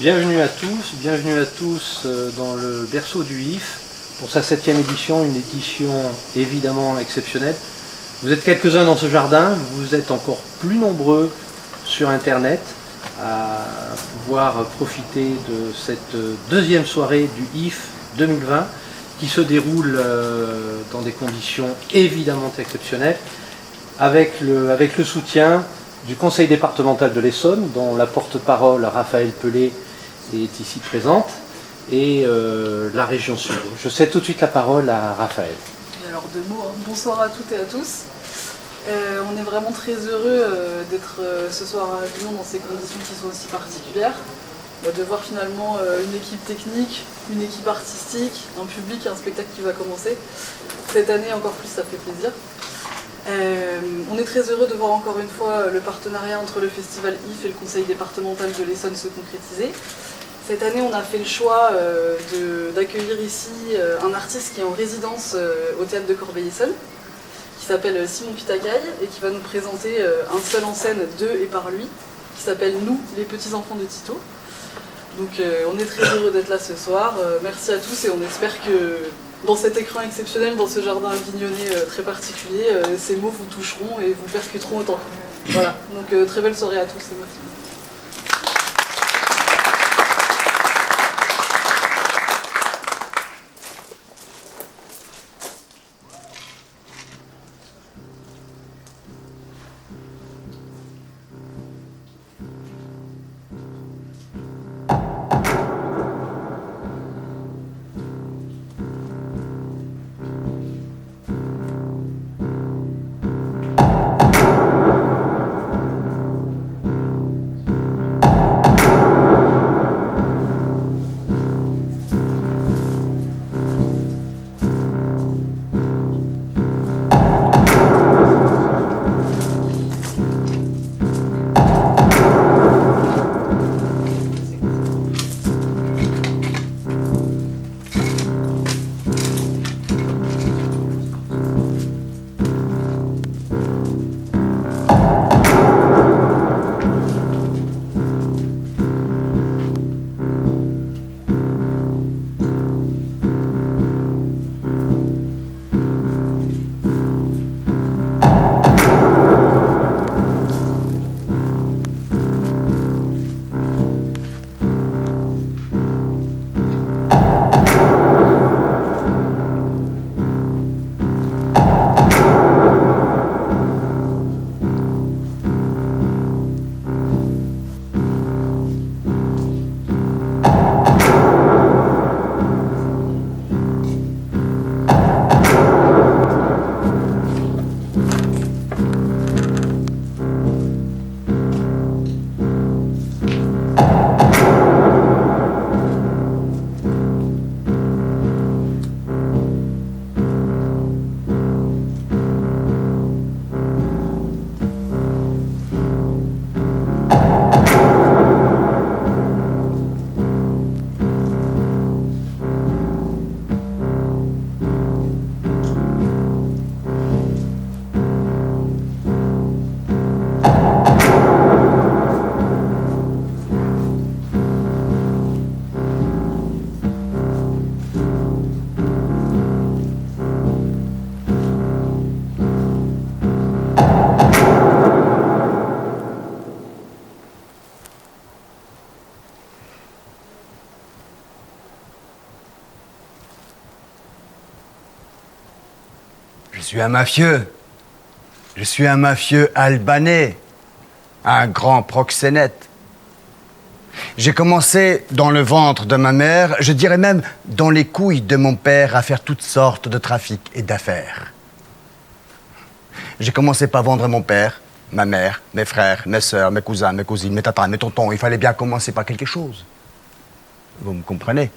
Bienvenue à tous dans le berceau du IF pour sa 7e édition, une édition évidemment exceptionnelle. Vous êtes quelques-uns dans ce jardin, vous êtes encore plus nombreux sur internet à pouvoir profiter de cette deuxième soirée du IF 2020 qui se déroule dans des conditions évidemment exceptionnelles avec le soutien du conseil départemental de l'Essonne, dont la porte-parole Raphaël Pelé est ici présente, et la région Sud. Je cède tout de suite la parole à Raphaël. Alors deux mots, hein. Bonsoir à toutes et à tous. On est vraiment très heureux d'être ce soir à Avignon dans ces conditions qui sont aussi particulières, de voir finalement une équipe technique, une équipe artistique, un public et un spectacle qui va commencer. Cette année encore plus, ça fait plaisir. On est très heureux de voir encore une fois le partenariat entre le festival IF et le conseil départemental de l'Essonne se concrétiser. Cette année, on a fait le choix d'accueillir ici un artiste qui est en résidence au théâtre de Corbeil-Essonnes, qui s'appelle Simon Pitagaï et qui va nous présenter un seul en scène de et par lui, qui s'appelle Nous, les petits enfants de Tito. Donc on est très heureux d'être là ce soir. Merci à tous et on espère que dans cet écran exceptionnel, dans ce jardin avignonné très particulier, ces mots vous toucheront et vous percuteront autant. Voilà, donc très belle soirée à tous et merci. Je suis un mafieux. Je suis un mafieux albanais, un grand proxénète. J'ai commencé dans le ventre de ma mère, je dirais même dans les couilles de mon père, à faire toutes sortes de trafics et d'affaires. J'ai commencé par vendre mon père, ma mère, mes frères, mes sœurs, mes cousins, mes cousines, mes tatas, mes tontons. Il fallait bien commencer par quelque chose. Vous me comprenez?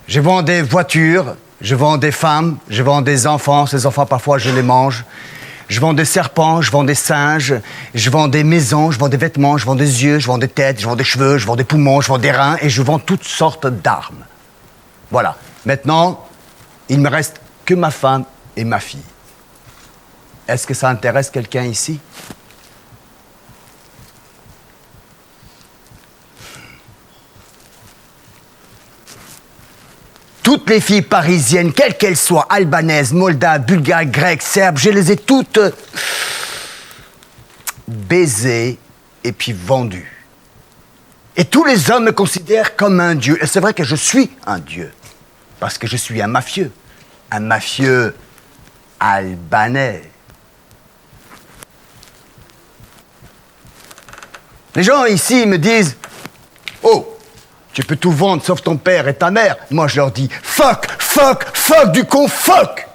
Je vends des voitures, je vends des femmes, je vends des enfants. Ces enfants, parfois, je les mange. Je vends des serpents, je vends des singes, je vends des maisons, je vends des vêtements, je vends des yeux, je vends des têtes, je vends des cheveux, je vends des poumons, je vends des reins et je vends toutes sortes d'armes. Voilà. Maintenant, il ne me reste que ma femme et ma fille. Est-ce que ça intéresse quelqu'un ici? toutes les filles parisiennes, quelles qu'elles soient, albanaises, moldaves, bulgares, grecques, serbes, je les ai toutes baisées et puis vendues. Et tous les hommes me considèrent comme un dieu. Et c'est vrai que je suis un dieu, parce que je suis un mafieux albanais. Les gens ici me disent « Oh, tu peux tout vendre sauf ton père et ta mère. » Moi, je leur dis « Fuck, fuck, fuck du con, fuck !»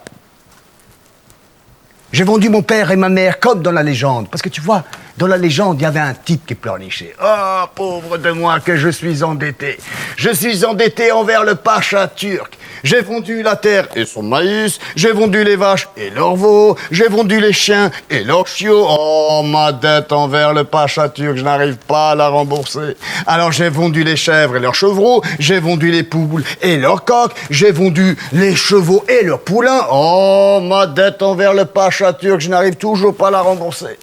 J'ai vendu mon père et ma mère comme dans la légende. Parce que tu vois, dans la légende, il y avait un type qui pleurnichait. Oh, pauvre de moi que je suis endetté. Je suis endetté envers le pacha turc. J'ai vendu la terre et son maïs. J'ai vendu les vaches et leurs veaux. J'ai vendu les chiens et leurs chiots. Oh, ma dette envers le pacha turc, je n'arrive pas à la rembourser. Alors j'ai vendu les chèvres et leurs chevreaux. J'ai vendu les poules et leurs coqs. J'ai vendu les chevaux et leurs poulains. Oh, ma dette envers le pacha turc, je n'arrive toujours pas à la rembourser.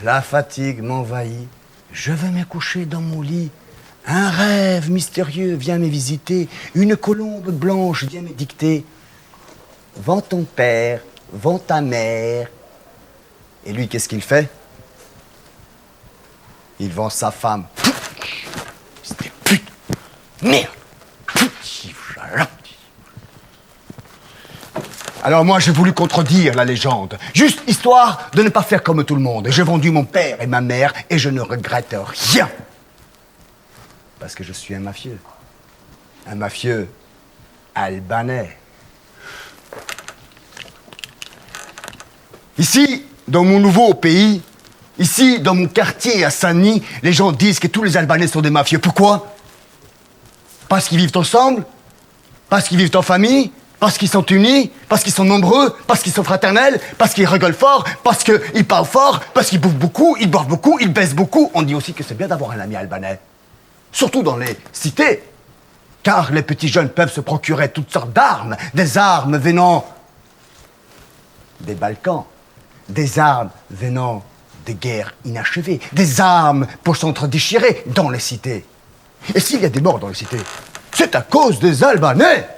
La fatigue m'envahit. Je veux me coucher dans mon lit. Un rêve mystérieux vient me visiter. Une colombe blanche vient me dicter. Vends ton père, vends ta mère. Et lui, qu'est-ce qu'il fait? Il vend sa femme. C'était pute. Merde. Alors moi, j'ai voulu contredire la légende, juste histoire de ne pas faire comme tout le monde. J'ai vendu mon père et ma mère et je ne regrette rien. Parce que je suis un mafieux albanais. Ici, dans mon nouveau pays, ici, dans mon quartier à Saint-Denis, les gens disent que tous les Albanais sont des mafieux. Pourquoi? Parce qu'ils vivent ensemble? Parce qu'ils vivent en famille? Parce qu'ils sont unis, parce qu'ils sont nombreux, parce qu'ils sont fraternels, parce qu'ils rigolent fort, parce qu'ils parlent fort, parce qu'ils bouffent beaucoup, ils boivent beaucoup, ils baissent beaucoup. On dit aussi que c'est bien d'avoir un ami albanais. Surtout dans les cités. Car les petits jeunes peuvent se procurer toutes sortes d'armes. Des armes venant des Balkans. Des armes venant des guerres inachevées. Des armes pour s'entre-déchirer dans les cités. Et s'il y a des morts dans les cités, c'est à cause des Albanais.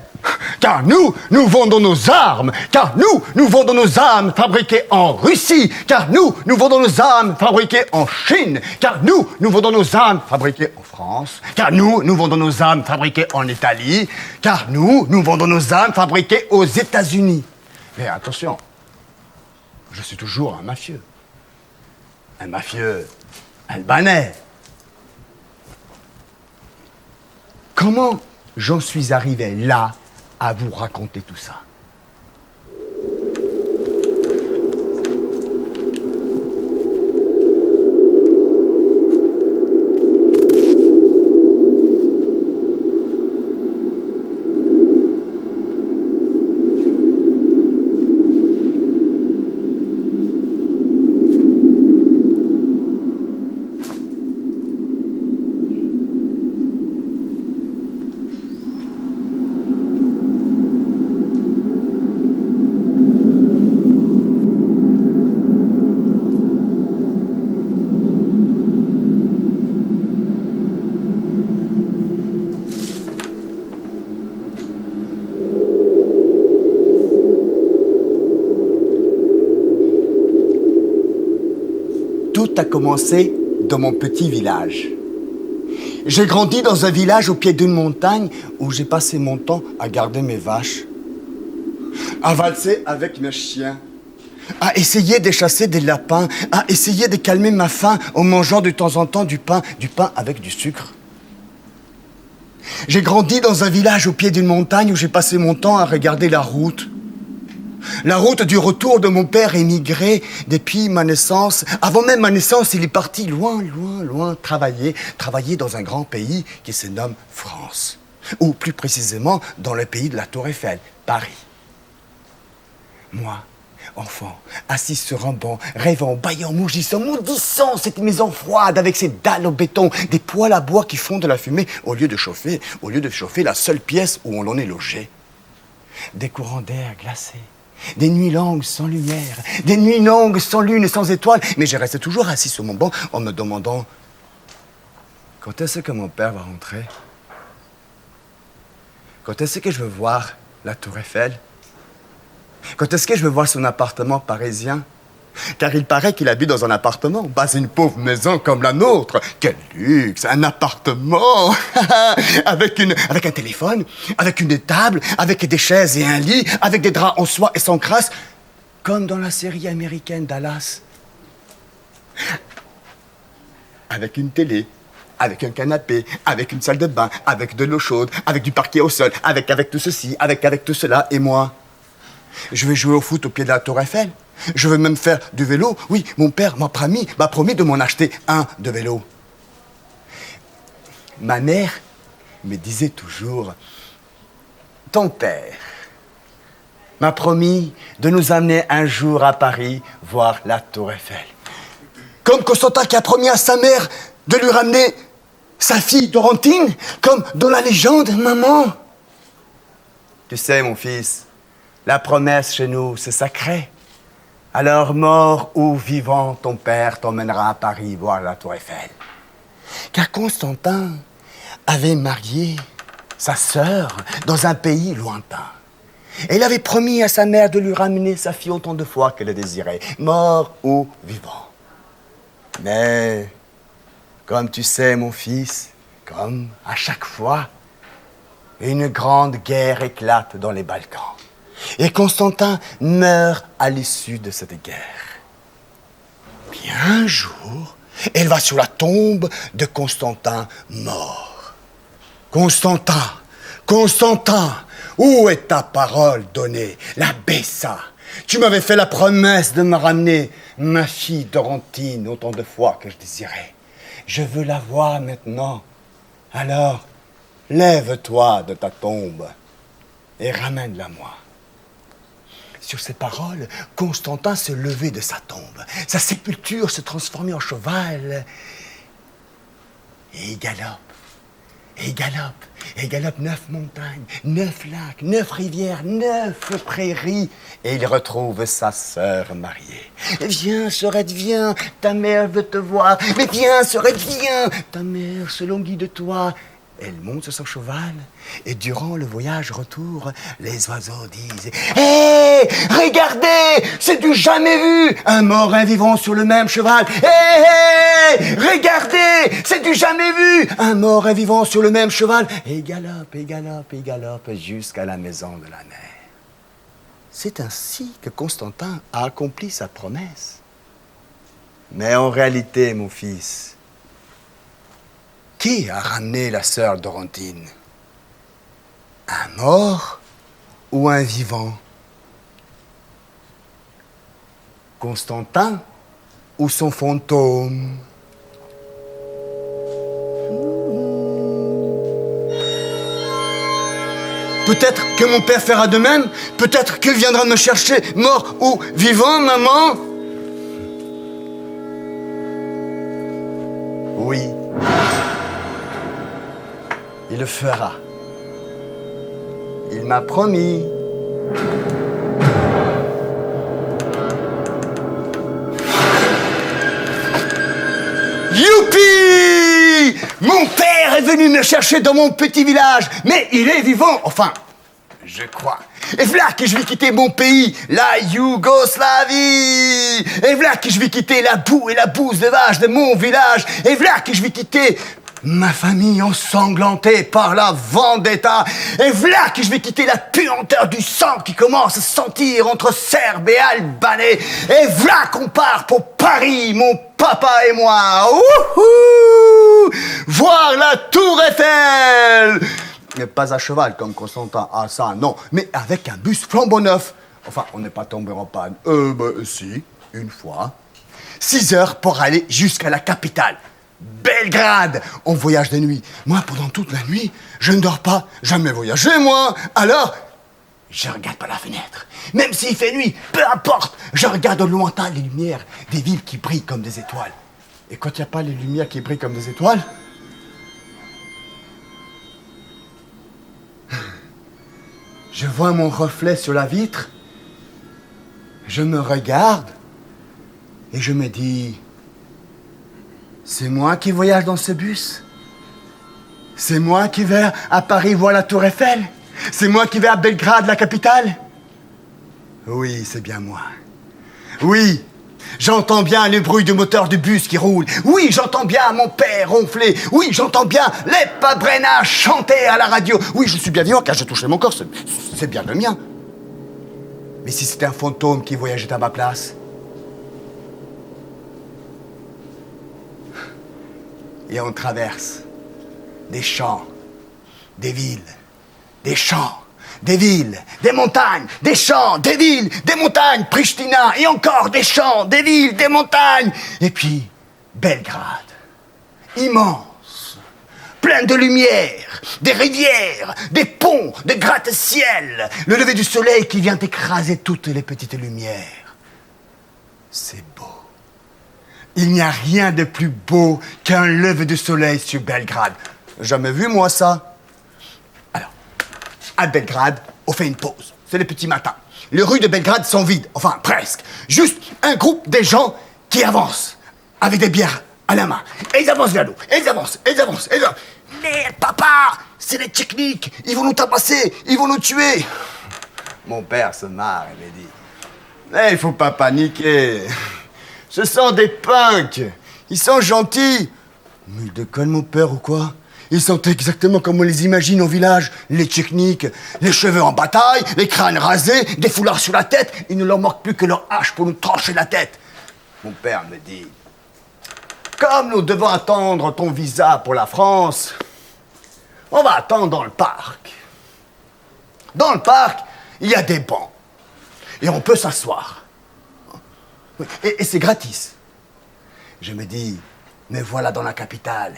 Car nous vendons nos armes. Car nous vendons nos armes fabriquées en Russie. Car nous vendons nos armes fabriquées en Chine. Car nous vendons nos armes fabriquées en France. Car nous vendons nos armes fabriquées en Italie. Car nous vendons nos armes fabriquées aux États-Unis. Mais attention, je suis toujours un mafieux. Un mafieux albanais. Comment j'en suis arrivé là à vous raconter tout ça? Tout a commencé dans mon petit village. J'ai grandi dans un village au pied d'une montagne où j'ai passé mon temps à garder mes vaches, à valser avec mes chiens, à essayer de chasser des lapins, à essayer de calmer ma faim en mangeant de temps en temps du pain avec du sucre. J'ai grandi dans un village au pied d'une montagne où j'ai passé mon temps à regarder la route. La route du retour de mon père émigré depuis ma naissance. Avant même ma naissance, il est parti loin, loin, loin travailler dans un grand pays qui se nomme France. Ou plus précisément, dans le pays de la Tour Eiffel, Paris. Moi, enfant, assis sur un banc, rêvant, bâillant, maudissant cette maison froide avec ses dalles en béton, des poêles à bois qui font de la fumée au lieu de chauffer la seule pièce où on en est logé. Des courants d'air glacés. Des nuits longues sans lumière, des nuits longues sans lune, sans étoiles. Mais je restais toujours assis sur mon banc en me demandant quand est-ce que mon père va rentrer? Quand est-ce que je veux voir la Tour Eiffel? Quand est-ce que je veux voir son appartement parisien? Car il paraît qu'il habite dans un appartement, pas une pauvre maison comme la nôtre. Quel luxe, un appartement avec un téléphone, avec une table, avec des chaises et un lit, avec des draps en soie et sans crasse, comme dans la série américaine Dallas. Avec une télé, avec un canapé, avec une salle de bain, avec de l'eau chaude, avec du parquet au sol, avec tout ceci, avec tout cela, et moi, je vais jouer au foot au pied de la Tour Eiffel. Je veux même faire du vélo. Oui, mon père m'a promis de m'en acheter un de vélo. Ma mère me disait toujours, ton père m'a promis de nous amener un jour à Paris voir la Tour Eiffel. Comme Constantin qui a promis à sa mère de lui ramener sa fille Dorantine, comme dans la légende, maman. Tu sais, mon fils, la promesse chez nous, c'est sacré. Alors, mort ou vivant, ton père t'emmènera à Paris voir la Tour Eiffel. Car Constantin avait marié sa sœur dans un pays lointain. Et il avait promis à sa mère de lui ramener sa fille autant de fois qu'elle le désirait, mort ou vivant. Mais, comme tu sais, mon fils, comme à chaque fois, une grande guerre éclate dans les Balkans. Et Constantin meurt à l'issue de cette guerre. Puis un jour, elle va sur la tombe de Constantin mort. Constantin, Constantin, où est ta parole donnée, la Bessa? Tu m'avais fait la promesse de me ramener ma fille Dorantine autant de fois que je désirais. Je veux la voir maintenant. Alors, lève-toi de ta tombe et ramène-la-moi. Sur ces paroles, Constantin se levait de sa tombe. Sa sépulture se transformait en cheval. Et il galope, et il galope, et il galope 9 montagnes, 9 lacs, 9 rivières, 9 prairies. Et il retrouve sa sœur mariée. Viens, sœurette, viens, ta mère veut te voir. Mais viens, sœurette, viens, ta mère se languit de toi. Elle monte sur son cheval, et durant le voyage retour, les oiseaux disent « Hé, regardez, c'est du jamais vu, un mort et un vivant sur le même cheval. Hé, regardez, c'est du jamais vu, un mort et un vivant sur le même cheval. » Et il galope, et il galope, et il galope jusqu'à la maison de la mère. C'est ainsi que Constantin a accompli sa promesse. Mais en réalité, mon fils, qui a ramené la sœur Dorantine? Un mort ou un vivant? Constantin ou son fantôme? Peut-être que mon père fera de même. Peut-être qu'il viendra me chercher, mort ou vivant, maman. Oui. Il le fera. Il m'a promis. Youpi! Mon père est venu me chercher dans mon petit village, mais il est vivant, enfin, je crois. Et voilà que je vais quitter mon pays, la Yougoslavie. Et voilà que je vais quitter la boue et la bouse de vache de mon village. Et voilà que je vais quitter ma famille ensanglantée par la vendetta. Et voilà que je vais quitter la puanteur du sang qui commence à se sentir entre Serbes et Albanais. Et voilà qu'on part pour Paris, mon papa et moi. Wouhou! Voir la Tour Eiffel. Mais pas à cheval comme Constantin. Ah ça, non. Mais avec un bus flambant neuf. Enfin, on n'est pas tombé en panne. Si, une fois. 6 heures pour aller jusqu'à la capitale. Belgrade, on voyage de nuit. Moi, pendant toute la nuit, je ne dors pas. Jamais voyagé, moi. Alors, je regarde par la fenêtre. Même s'il fait nuit, peu importe. Je regarde au lointain les lumières des villes qui brillent comme des étoiles. Et quand il n'y a pas les lumières qui brillent comme des étoiles, je vois mon reflet sur la vitre. Je me regarde et je me dis... C'est moi qui voyage dans ce bus. C'est moi qui vais à Paris voir la Tour Eiffel. C'est moi qui vais à Belgrade, la capitale? Oui, c'est bien moi. Oui, j'entends bien le bruit du moteur du bus qui roule. Oui, j'entends bien mon père ronfler. Oui, j'entends bien les Pabrena chanter à la radio. Oui, je suis bien vivant car j'ai touché mon corps. C'est bien le mien. Mais si c'était un fantôme qui voyageait à ma place? Et on traverse des champs, des villes, des champs, des villes, des montagnes, des champs, des villes, des montagnes, Pristina, et encore des champs, des villes, des montagnes. Et puis, Belgrade, immense, plein de lumière, des rivières, des ponts, des gratte-ciel, le lever du soleil qui vient écraser toutes les petites lumières. C'est beau. Il n'y a rien de plus beau qu'un lever du soleil sur Belgrade. Jamais vu, moi, ça. Alors, à Belgrade, on fait une pause. C'est le petit matin. Les rues de Belgrade sont vides, enfin, presque. Juste un groupe de gens qui avancent, avec des bières à la main. Et ils avancent vers nous. Et ils avancent, et ils avancent, et ils avancent. Mais papa, c'est les techniques. Ils vont nous tabasser, ils vont nous tuer. Mon père se marre et me dit, mais il faut pas paniquer. Ce sont des punks. Ils sont gentils. Mais ils déconnent, mon père, ou quoi? Ils sont exactement comme on les imagine au village. Les techniques, les cheveux en bataille, les crânes rasés, des foulards sur la tête. Il ne leur manque plus que leur hache pour nous trancher la tête. Mon père me dit, comme nous devons attendre ton visa pour la France, on va attendre dans le parc. Dans le parc, il y a des bancs. Et on peut s'asseoir. Et c'est gratis. Je me dis, me voilà dans la capitale.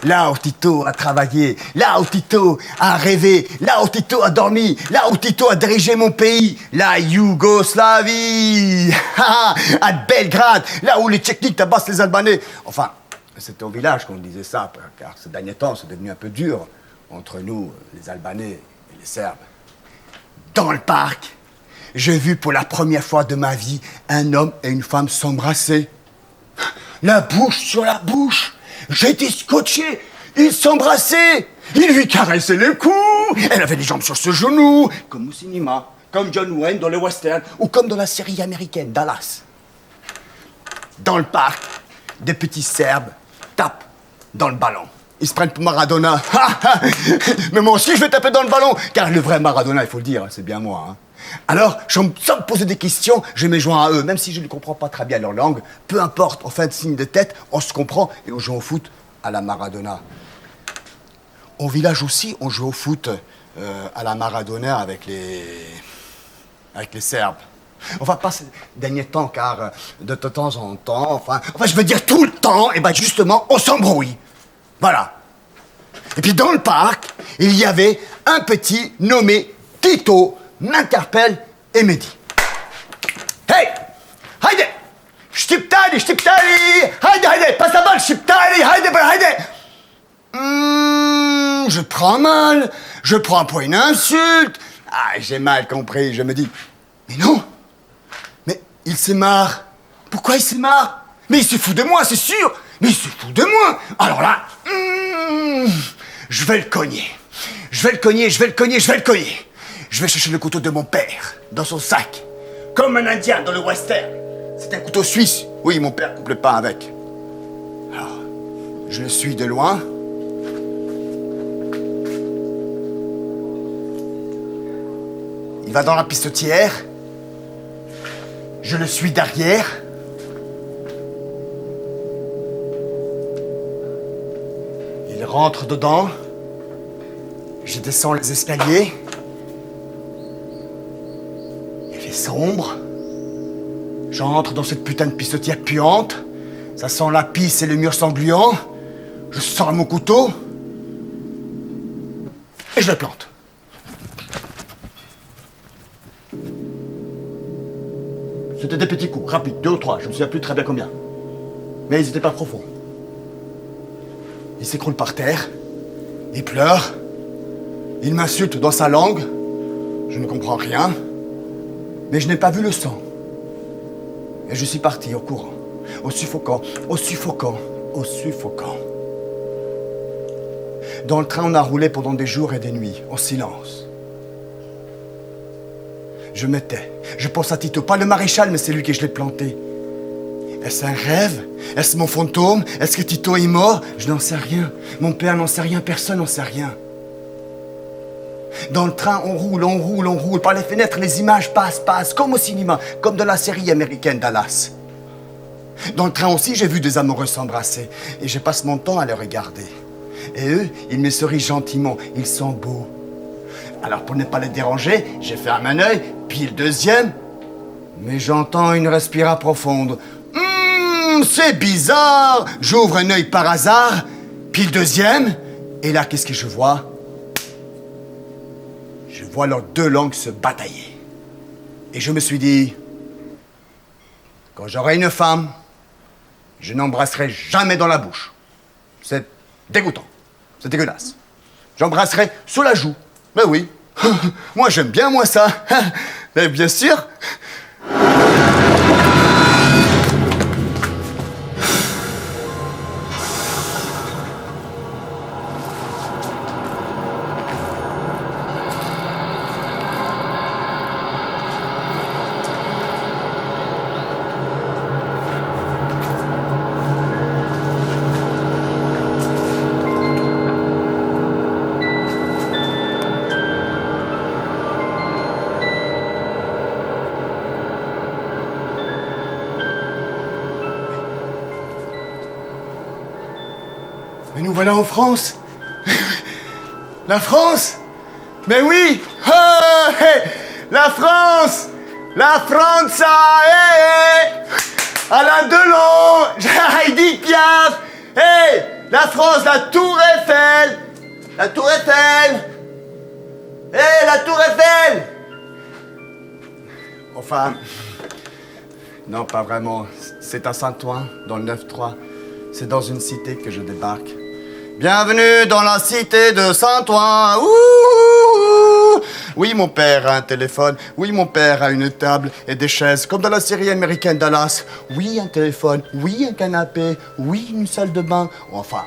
Là où Tito a travaillé, là où Tito a rêvé, là où Tito a dormi, là où Tito a dirigé mon pays, la Yougoslavie, à Belgrade, là où les Tchétniks tabassent les Albanais. Enfin, c'était au village qu'on disait ça, car ces derniers temps, c'est devenu un peu dur entre nous, les Albanais et les Serbes. Dans le parc, j'ai vu pour la première fois de ma vie un homme et une femme s'embrasser. La bouche sur la bouche. J'étais scotché. Ils s'embrassaient. Il lui caressait le cou. Elle avait les jambes sur ce genou. Comme au cinéma. Comme John Wayne dans le western. Ou comme dans la série américaine Dallas. Dans le parc, des petits Serbes tapent dans le ballon. Ils se prennent pour Maradona. Mais moi aussi, je vais taper dans le ballon. Car le vrai Maradona, il faut le dire, c'est bien moi. Hein. Alors, sans me poser des questions, je me joins à eux, même si je ne comprends pas très bien leur langue. Peu importe, on fait un signe de tête, on se comprend et on joue au foot à la Maradona. Au village aussi, on joue au foot à la Maradona avec les Serbes. Enfin, pas ces derniers temps, car de temps en temps, enfin, je veux dire tout le temps, et ben justement, on s'embrouille. Voilà. Et puis dans le parc, il y avait un petit nommé Tito, m'interpelle et me dit, hey, haydi, Stiptali, haydi, passe la balle, Stiptali, haydi. Je prends mal, je prends pour une insulte. Ah, j'ai mal compris, je me dis, mais non, mais il se marre. Pourquoi il se marre? Mais il se fout de moi, c'est sûr. Mais il se fout de moi. Alors là, je vais le cogner. Je vais le cogner. Je vais chercher le couteau de mon père, dans son sac. Comme un Indien dans le western. C'est un couteau suisse. Oui, mon père coupe le pain avec. Alors, je le suis de loin. Il va dans la pistotière. Je le suis derrière. Il rentre dedans. Je descends les escaliers. Il fait sombre. J'entre dans cette putain de pistotière puante. Ça sent la pisse et le mur sang gluant. Je sors mon couteau. Et je le plante. C'était des petits coups, rapides, 2 ou 3, je ne me souviens plus très bien combien. Mais ils n'étaient pas profonds. Il s'écroule par terre, il pleure, il m'insulte dans sa langue, je ne comprends rien, mais je n'ai pas vu le sang. Et je suis parti au courant, au suffocant. Dans le train, on a roulé pendant des jours et des nuits, en silence. Je me tais. Je pense à Tito. Pas le maréchal, mais c'est lui que je l'ai planté. Est-ce un rêve? Est-ce mon fantôme? Est-ce que Tito est mort? Je n'en sais rien. Mon père n'en sait rien. Personne n'en sait rien. Dans le train, on roule, on roule, on roule. Par les fenêtres, les images passent, comme au cinéma, comme dans la série américaine Dallas. Dans le train aussi, j'ai vu des amoureux s'embrasser. Et je passe mon temps à les regarder. Et eux, ils me sourient gentiment. Ils sont beaux. Alors, pour ne pas les déranger, j'ai fermé un œil, puis le deuxième. Mais j'entends une respiration profonde. C'est bizarre. J'ouvre un œil par hasard, puis le deuxième. Et là, qu'est-ce que je vois? Je vois leurs deux langues se batailler. Et je me suis dit, quand j'aurai une femme, je n'embrasserai jamais dans la bouche. C'est dégoûtant. C'est dégueulasse. J'embrasserai sous la joue. Mais oui. Moi, j'aime bien, moi, ça. Mais bien sûr. Mais nous voilà en France. La France. Mais oui. Oh, hey. La France. La France. Hey. Alain Delon. Edith Piaf. Hey. La France, la Tour Eiffel. La Tour Eiffel. Hey, la Tour Eiffel. Enfin, non, pas vraiment. C'est à Saint-Ouen, dans le 9-3. C'est dans une cité que je débarque. Bienvenue dans la cité de Saint-Ouen. Ouh. Oui, mon père a un téléphone. Oui, mon père a une table et des chaises, comme dans la série américaine Dallas. Oui, un téléphone. Oui, un canapé. Oui, une salle de bain. Enfin,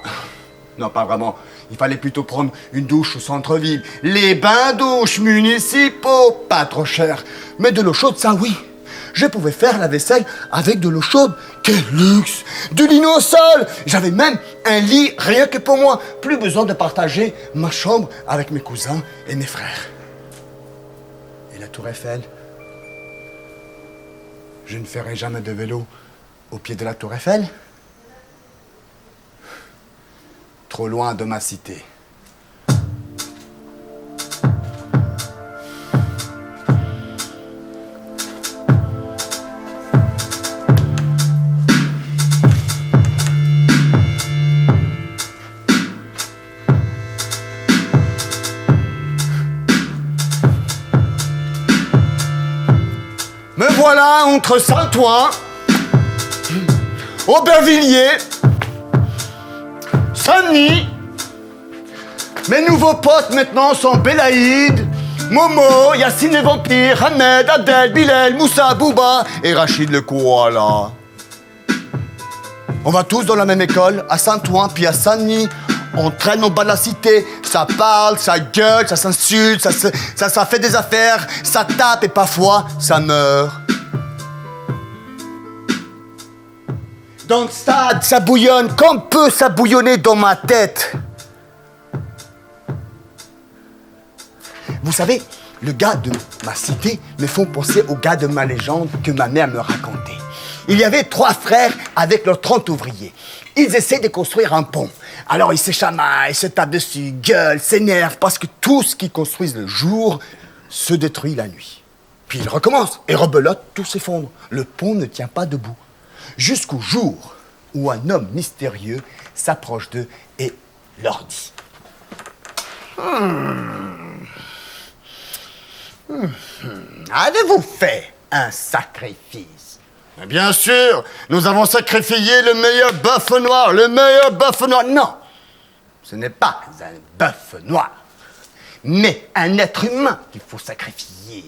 non, pas vraiment. Il fallait plutôt prendre une douche au centre-ville. Les bains-douches municipaux, pas trop cher. Mais de l'eau chaude, ça oui. Je pouvais faire la vaisselle avec de l'eau chaude. Quel luxe! Du lino au sol! J'avais même un lit rien que pour moi. Plus besoin de partager ma chambre avec mes cousins et mes frères. Et la Tour Eiffel? Je ne ferai jamais de vélo au pied de la Tour Eiffel. Trop loin de ma cité. Me voilà entre Saint-Ouen, Aubervilliers, Saint-Denis. Mes nouveaux potes maintenant sont Belaïd, Momo, Yacine les vampires, Ahmed, Abdel, Bilal, Moussa, Bouba et Rachid le koala. On va tous dans la même école, à Saint-Ouen puis à Saint-Denis. On traîne au bas de la cité, ça parle, ça gueule, ça s'insulte, ça fait des affaires, ça tape et parfois ça meurt. Dans le stade, ça bouillonne comme peut ça bouillonner dans ma tête. Vous savez, le gars de ma cité me font penser au gars de ma légende que ma mère me racontait. Il y avait 3 frères avec leurs 30 ouvriers. Ils essaient de construire un pont. Alors ils se chamaillent, se tapent dessus, gueulent, s'énervent parce que tout ce qu'ils construisent le jour se détruit la nuit. Puis ils recommencent et rebelote, tout s'effondre. Le pont ne tient pas debout. Jusqu'au jour où un homme mystérieux s'approche d'eux et leur dit avez-vous fait un sacrifice? Bien sûr, nous avons sacrifié le meilleur bœuf noir, le meilleur bœuf noir. Non, ce n'est pas un bœuf noir, mais un être humain qu'il faut sacrifier.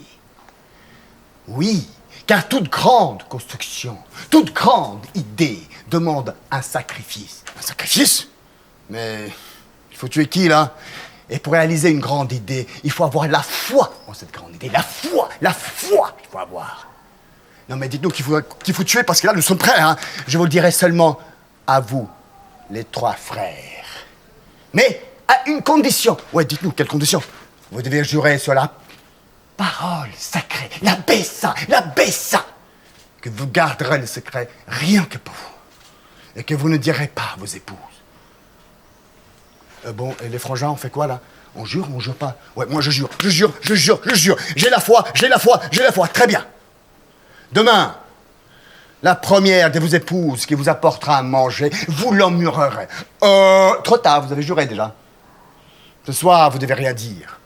Oui, car toute grande construction, toute grande idée demande un sacrifice. Un sacrifice? Mais il faut tuer qui, là? Et pour réaliser une grande idée, il faut avoir la foi en cette grande idée. La foi qu'il faut avoir. Non mais dites-nous qu'il faut tuer parce que là nous sommes prêts, hein. Je vous le dirai seulement à vous, les 3 frères. Mais à une condition. Ouais, dites-nous, quelle condition? Vous devez jurer sur la parole sacrée, la Bessa, que vous garderez le secret rien que pour vous. Et que vous ne direz pas à vos épouses. Bon, et les frangins, on fait quoi là? On jure ou on jure pas? Ouais, moi je jure. J'ai la foi. Très bien. Demain, la première de vos épouses qui vous apportera à manger, vous l'emmurerez. Trop tard, vous avez juré déjà. Ce soir, vous devez rien dire.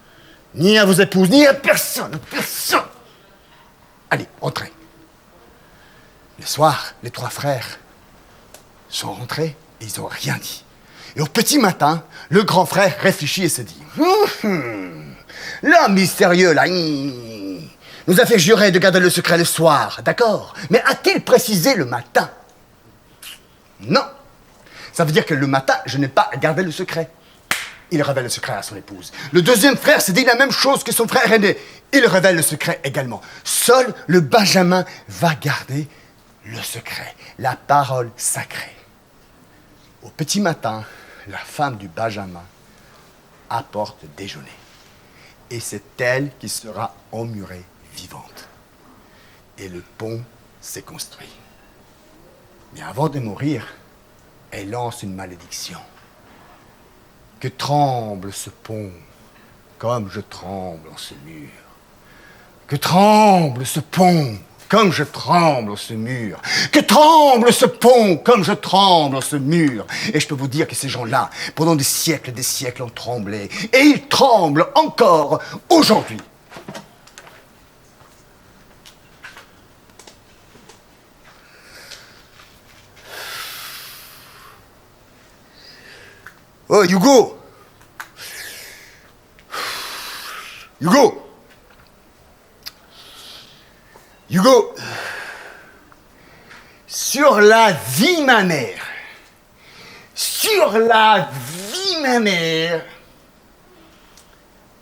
Ni à vos épouses, ni à personne. Allez, entrez. Le soir, les 3 frères sont rentrés et ils n'ont rien dit. Et au petit matin, le grand frère réfléchit et se dit l'homme mystérieux, là, nous a fait jurer de garder le secret le soir, d'accord? Mais a-t-il précisé le matin? Non. Ça veut dire que le matin, je n'ai pas gardé le secret. Il révèle le secret à son épouse. Le deuxième frère s'est dit la même chose que son frère aîné. Il révèle le secret également. Seul le Benjamin va garder le secret, la parole sacrée. Au petit matin, la femme du Benjamin apporte le déjeuner. Et c'est elle qui sera emmurée vivante. Et le pont s'est construit. Mais avant de mourir, elle lance une malédiction. Que tremble ce pont, comme je tremble en ce mur. Que tremble ce pont, comme je tremble en ce mur. Que tremble ce pont, comme je tremble en ce mur. Et je peux vous dire que ces gens-là, pendant des siècles et des siècles, ont tremblé. Et ils tremblent encore aujourd'hui. Oh, Hugo! Sur la vie, ma mère.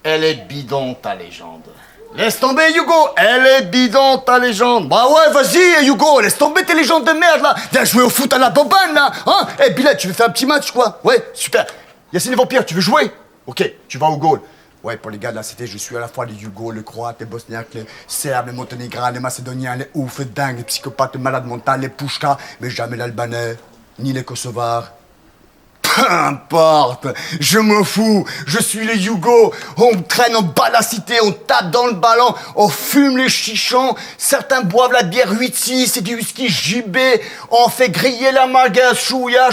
Elle est bidon, ta légende. Laisse tomber, Hugo. Elle est bidon, ta légende. Bah ouais, vas-y, Hugo. Laisse tomber tes légendes de merde, là. Viens jouer au foot à la bobane, là. Hein? Eh, Bilal, tu veux faire un petit match, quoi? Ouais, super. Yacine les vampires, tu veux jouer? Ok, tu vas au goal. Ouais, pour les gars de la cité, je suis à la fois les Yougos, les Croates, les Bosniaques, les Serbes, les Monténégrins, les Macédoniens, les oufs, les dingues, les psychopathes, les malades mentales, les Pouchkas, mais jamais l'Albanais, ni les Kosovars. Peu importe, je me fous, je suis les Yougos, on traîne, on bat la cité, on tape dans le ballon, on fume les chichons, certains boivent la bière 8-6 et du whisky JB, on fait griller la marguerite, chouïa,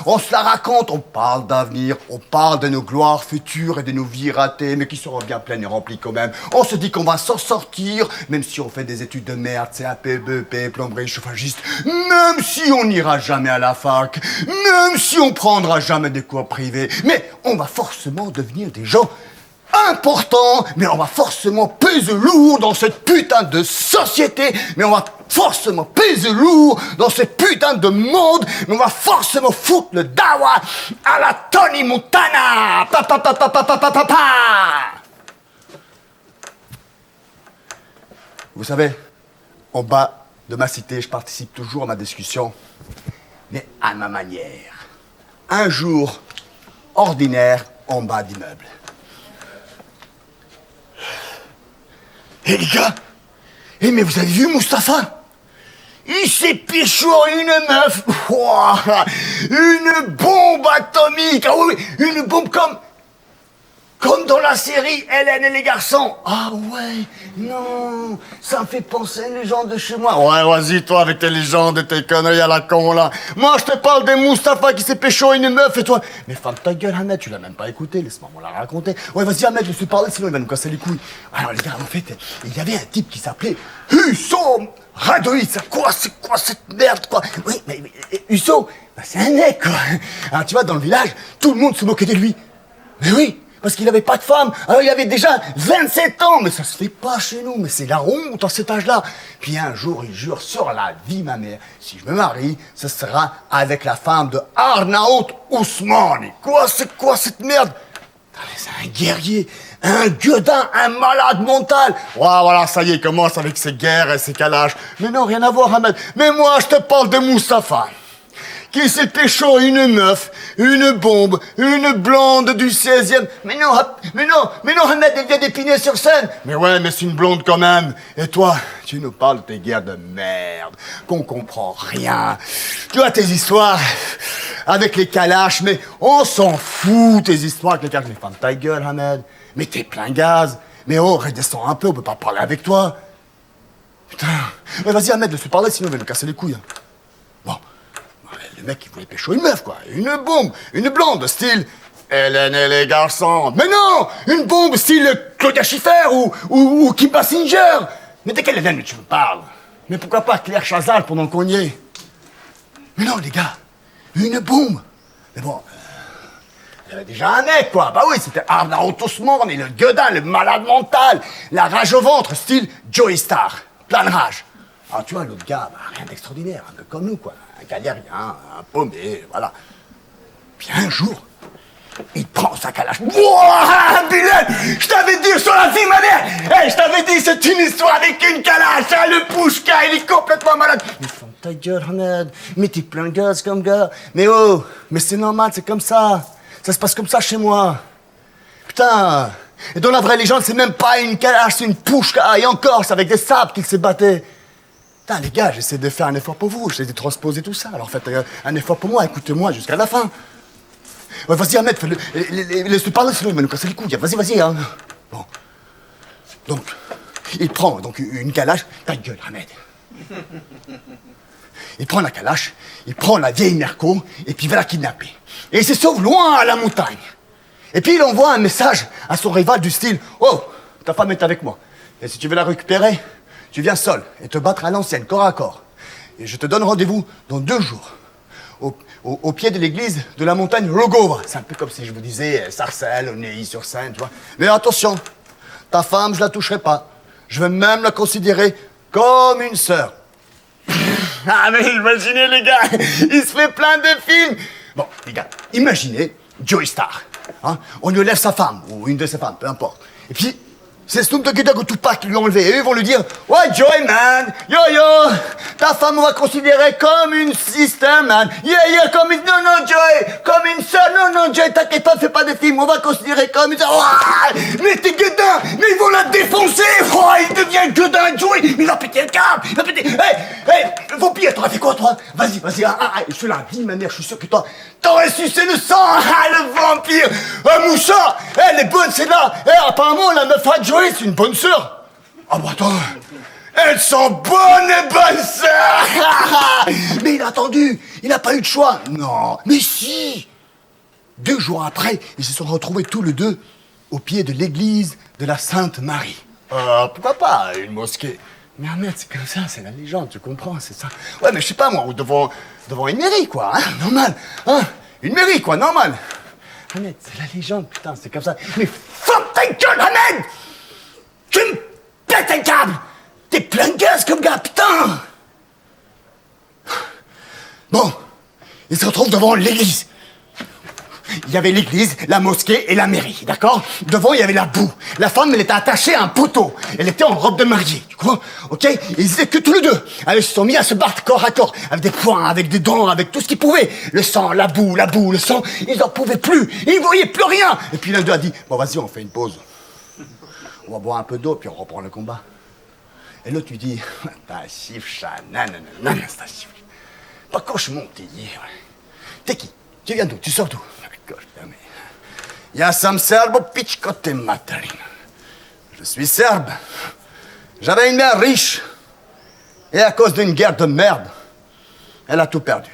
on se la raconte, on parle d'avenir, on parle de nos gloires futures et de nos vies ratées, mais qui seront bien pleines et remplies quand même. On se dit qu'on va s'en sortir, même si on fait des études de merde, CAP, BEP, plomberie, chauffagiste, même si on n'ira jamais à la fac, même si on prendra jamais des cours privés, mais on va forcément devenir des gens importants, mais on va forcément peser lourd dans cette putain de société, mais on va forcément peser lourd dans ce putain de monde, mais on va forcément foutre le dawa à la Tony Montana. Pa, pa, pa, pa, pa, pa, pa, pa, pa. Vous savez, en bas de ma cité, je participe toujours à ma discussion, mais à ma manière. Un jour ordinaire en bas d'immeuble. Eh les gars, mais vous avez vu Mustapha? Il s'est pécho une meuf. Ouah, une bombe atomique. Ah oui, une bombe comme dans la série Hélène et les garçons. Ah ouais, non, ça me fait penser à une légende de chez moi. Ouais, vas-y, toi, avec tes légendes et tes conneries à la con, là. Moi, je te parle de Mustapha qui s'est pécho une meuf, et toi... Mais ferme ta gueule, Ahmed, tu l'as même pas écouté, laisse-moi la raconter. Ouais, vas-y, Ahmed, laisse-lui parler, sinon il va nous casser les couilles. Alors, les gars, en fait, il y avait un type qui s'appelait Husso Radoï. C'est quoi cette merde, quoi? Oui, mais Husso, bah, c'est un mec, quoi. Alors, tu vois, dans le village, tout le monde se moquait de lui. Mais oui, parce qu'il n'avait pas de femme. Alors il avait déjà 27 ans, mais ça se fait pas chez nous, mais c'est la honte à cet âge-là. Puis un jour, il jure sur la vie, ma mère, si je me marie, ce sera avec la femme de Arnaout Ousmane. C'est quoi cette merde? C'est un guerrier, un gueudin, un malade mental. Ouais, voilà, ça y est, il commence avec ses guerres et ses calages. Mais non, rien à voir, Ahmed. Mais moi, je te parle de Mustapha, qui s'est pécho une meuf, une bombe, une blonde du 16e. Mais non, Ahmed, elle vient d'Épinay sur Seine. Mais ouais, mais c'est une blonde quand même. Et toi, tu nous parles de tes guerres de merde, qu'on comprend rien. Tu vois tes histoires avec les calaches, mais on s'en fout, tes histoires avec les calaches. Mais ferme ta gueule, Ahmed. Mais t'es plein gaz. Mais oh, redescends un peu, on peut pas parler avec toi. Putain. Mais vas-y, Ahmed, laisse-le parler, sinon on va nous casser les couilles. Bon. Le mec, il voulait pécho une meuf, quoi. Une bombe, une blonde, style Hélène et les garçons. Mais non, une bombe style Claudia Schiffer ou Kim Basinger. Mais de quelle Hélène tu me parles? Mais pourquoi pas Claire Chazal pendant qu'on y est? Mais non, les gars, une bombe. Mais bon, il y avait déjà un mec, quoi. Bah oui, c'était Arnaud Tosmorn et le gueudin, le malade mental. La rage au ventre, style Joey Star. Plein de rage. Ah, tu vois, l'autre gars, bah, rien d'extraordinaire, un peu comme nous, quoi. Un galérien, un paumé, voilà. Puis un jour, il prend sa calache. Wouah, Bilal, je t'avais dit sur la vie, ma mère. Hey, je t'avais dit, c'est une histoire avec une calache. Hein, le Pouchka, il est complètement malade. Mais ferme ta gueule, Ahmed. Mais t'es plein de gaz comme gars. Mais oh, mais c'est normal, c'est comme ça. Ça se passe comme ça chez moi. Putain. Et dans la vraie légende, c'est même pas une calache, c'est une Pouchka. Et encore, c'est avec des sables qu'il s'est battu. Putain, les gars, j'essaie de faire un effort pour vous, j'essaie de transposer tout ça. Alors faites un effort pour moi, écoutez-moi jusqu'à la fin. Ouais, vas-y, Ahmed, laisse-le parler, sinon il va nous casser les couilles. Vas-y, hein. Bon. Donc, il prend donc une calache. Ta gueule, Ahmed. Il prend la calache, il prend la vieille Merco, et puis il va la kidnapper. Et il se sauve loin à la montagne. Et puis il envoie un message à son rival du style « Oh, ta femme est avec moi. Et si tu veux la récupérer, tu viens seul et te battre à l'ancienne, corps à corps. Et je te donne rendez-vous dans 2 jours, au pied de l'église de la montagne Rogova. » C'est un peu comme si je vous disais Sarcelles, Neuilly-sur-Seine, tu vois. Mais attention, ta femme, je la toucherai pas. Je vais même la considérer comme une sœur. Ah, mais imaginez, les gars, il se fait plein de films. Bon, les gars, imaginez Joey Star. Hein, on lui enlève sa femme, ou une de ses femmes, peu importe. Et puis, c'est Snoop Doggy Dogg ou Tupac qui lui ont enlevé. Et eux vont lui dire « Ouais, Joey, man, yo, ta femme, on va considérer comme une sister, man. Yeah, comme une... Non, Joey, comme une sœur. Non, Joey, t'inquiète pas, fais pas de film. On va considérer comme une sœur. Oh, mais t'es gueudin, mais ils vont la défoncer. Oh, il devient gueudin, Joey. Il va péter le câble. Il va péter... Hey, vampire, t'aurais fait quoi, toi? Vas-y, je suis là. Dis, ma mère, je suis sûr que toi... T'aurais sucé le sang, le vampire. Moussa, elle est bonne, c'est là. Apparemment, la meuf à Joey, c'est une bonne sœur. Ah bah attends, elles sont bonnes et bonnes sœurs. Mais il a attendu, il n'a pas eu de choix. Non, mais si. 2 jours après, ils se sont retrouvés tous les deux au pied de l'église de la Sainte Marie. Pourquoi pas une mosquée? Mais Ahmed, c'est comme ça, c'est la légende, tu comprends, c'est ça. Ouais, mais je sais pas moi, ou devant une mairie, quoi, hein, normal. Hein, une mairie, quoi, normal. Ahmed, c'est la légende, putain, c'est comme ça. Mais ferme ta gueule, Ahmed! Tu me pètes un câble! T'es plein de gaz comme gars, putain! Bon, ils se retrouvent devant l'église. Il y avait l'église, la mosquée et la mairie, d'accord? Devant, il y avait la boue. La femme, elle était attachée à un poteau. Elle était en robe de mariée, tu vois? Ok? Et ils étaient que tous les deux. Alors, ils se sont mis à se battre corps à corps, avec des poings, avec des dents, avec tout ce qu'ils pouvaient. Le sang, la boue, le sang. Ils n'en pouvaient plus. Ils voyaient plus rien. Et puis l'un d'eux a dit, bon, vas-y, on fait une pause. On va boire un peu d'eau, puis on reprend le combat. Et l'autre lui dit, t'as chiffre, nanana, t'as chiffre. Pas quand je monte, t'es qui? Tu viens d'où? Tu sors d'où? Ja sam serbo pičko te materine. Je suis serbe. J'avais une mère riche. Et à cause d'une guerre de merde, elle a tout perdu.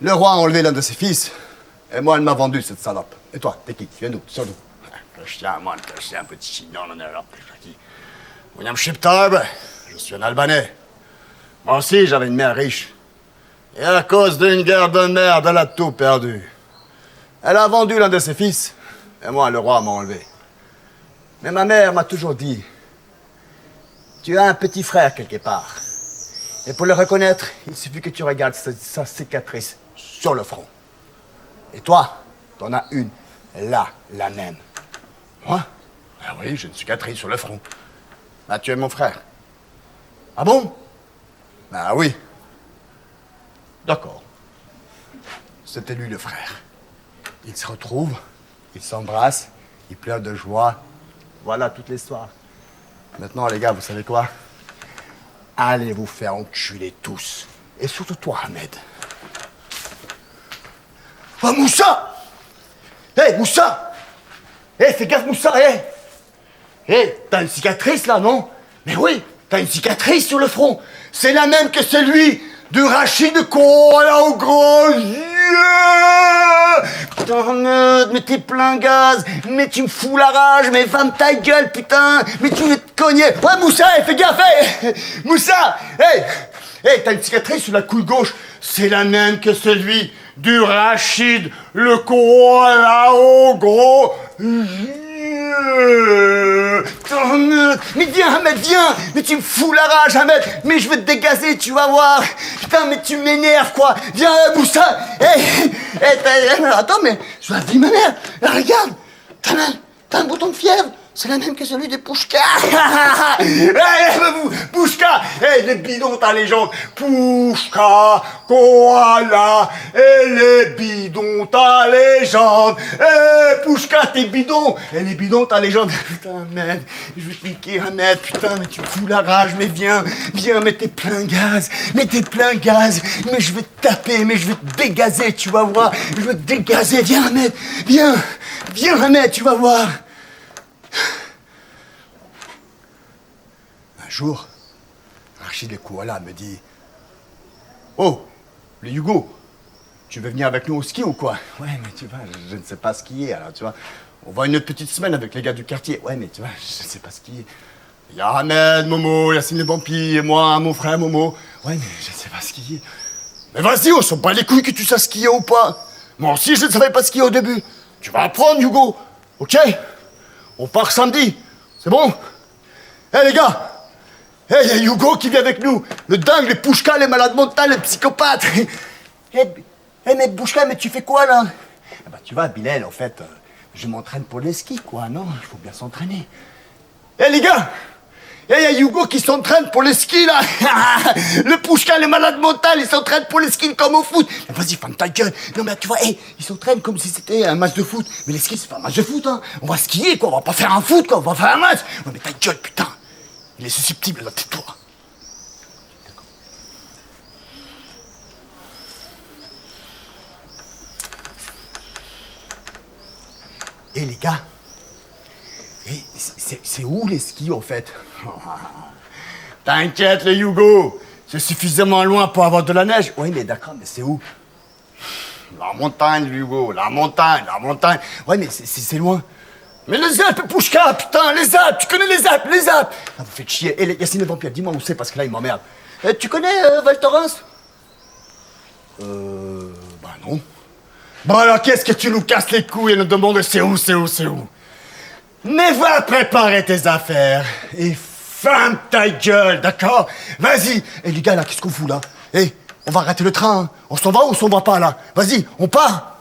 Le roi a enlevé l'un de ses fils. Et moi, elle m'a vendu, cette salope. Et toi, t'es qui? Tu viens d'où? Tu sors d'où? Un petit chignon, William Shiptarb, je suis un Albanais. Moi aussi, j'avais une mère riche. Et à cause d'une guerre de merde, elle a tout perdu. Elle a vendu l'un de ses fils, et moi, le roi m'a enlevé. Mais ma mère m'a toujours dit, tu as un petit frère quelque part. Et pour le reconnaître, il suffit que tu regardes sa cicatrice sur le front. Et toi, t'en as une Là, la même. Moi? Ah oui, j'ai une cicatrice sur le front. Ah, tu es mon frère. Ah bon? Ah oui. D'accord. C'était lui le frère. Ils se retrouvent, ils s'embrassent, ils pleurent de joie. Voilà toute l'histoire. Maintenant, les gars, vous savez quoi? Allez vous faire enculer tous. Et surtout toi, Ahmed. Oh, Moussa! Hé, hey, Moussa! Hé, hey, fais gaffe, Moussa, hé! Hey. Hé, hey, t'as une cicatrice, là, non? Mais oui, t'as une cicatrice sur le front. C'est la même que celui du Rachid Koala au gros yeux. Putain, Ahmed, mais t'es plein gaz. Mais tu me fous la rage. Mais ferme ta gueule, putain. Mais tu veux te cogner. Ouais, Moussa, hey, fais gaffe, hey. Moussa, hé! Hey, t'as une cicatrice sur la couille gauche. C'est la même que celui du Rachid, le koala au gros yeux. Mais viens, Ahmed, viens. Mais tu me fous la rage, Ahmed. Mais je veux te dégazer, tu vas voir. Putain, mais tu m'énerves, quoi. Viens, Moussa. Hey, attends, mais je la vie, ma mère. Regarde. T'as un bouton de fièvre. C'est la même que celui de Pouchka. Pouchka. Hey, les bidons, ta légende. Pouchka, koala, et les bidons, ta légende. Hey, Pouchka, t'es bidon. Et les bidons, ta légende. Putain, merde, je vais te piquer, Ahmed. Putain, mais tu me fous la rage. Mais viens, mais t'es plein gaz. Mais je vais te taper, mais je vais te dégazer, tu vas voir. Je vais te dégazer. Viens, Ahmed. Viens, Ahmed, tu vas voir. Un jour, Rachid le koala me dit: oh, le Hugo, tu veux venir avec nous au ski ou quoi? Ouais, mais tu vois, je ne sais pas skier, alors tu vois, on va une petite semaine avec les gars du quartier. Ouais, mais tu vois, je ne sais pas skier. Il y a Ahmed, Momo, Yacine le Vampi et moi, mon frère Momo. Ouais, mais je ne sais pas skier. Mais vas-y, on s'en bat les couilles que tu sais skier ou pas. Moi aussi, je ne savais pas skier au début. Tu vas apprendre, Hugo, ok? On part samedi, c'est bon? Hé, les gars! Hé, il y a Hugo qui vient avec nous. Le dingue, les Pouchka, les malades mentales, les psychopathes. Hé, mais Pouchka, mais tu fais quoi, là? Ah bah, tu vois, Bilal, en fait, je m'entraîne pour les skis, quoi, non? Il faut bien s'entraîner. Hé, les gars! Hé, il y a Hugo qui s'entraîne pour les skis, là. Le Pouchka, les malades mentales, ils s'entraînent pour les skis comme au foot. Mais vas-y, ferme ta gueule. Non, mais tu vois, hé, ils s'entraînent comme si c'était un match de foot. Mais les skis, c'est pas un match de foot, hein. On va skier, quoi. On va pas faire un foot, quoi. On va faire un match. Ouais, mais ta gueule, putain. Il est susceptible, là, tais-toi. Et les gars, c'est où les skis, en fait? T'inquiète, le Hugo. C'est suffisamment loin pour avoir de la neige. Oui, mais d'accord, mais c'est où? La montagne, Hugo, la montagne. Ouais, mais c'est loin. Mais les Alpes, Pouchka, putain, les Alpes, tu connais les Alpes. Ah, vous faites chier. Et Yacine le Vampire, dis-moi où c'est, parce que là, il m'emmerde. Tu connais Val Thorens? Bah non. Bon alors, qu'est-ce que tu nous casses les couilles et nous demandes c'est où? Mais va préparer tes affaires et ferme ta gueule, d'accord? Vas-y. Et les gars, là, qu'est-ce qu'on fout, là? On va rater le train, hein. On s'en va ou on s'en va pas, là? Vas-y, on part.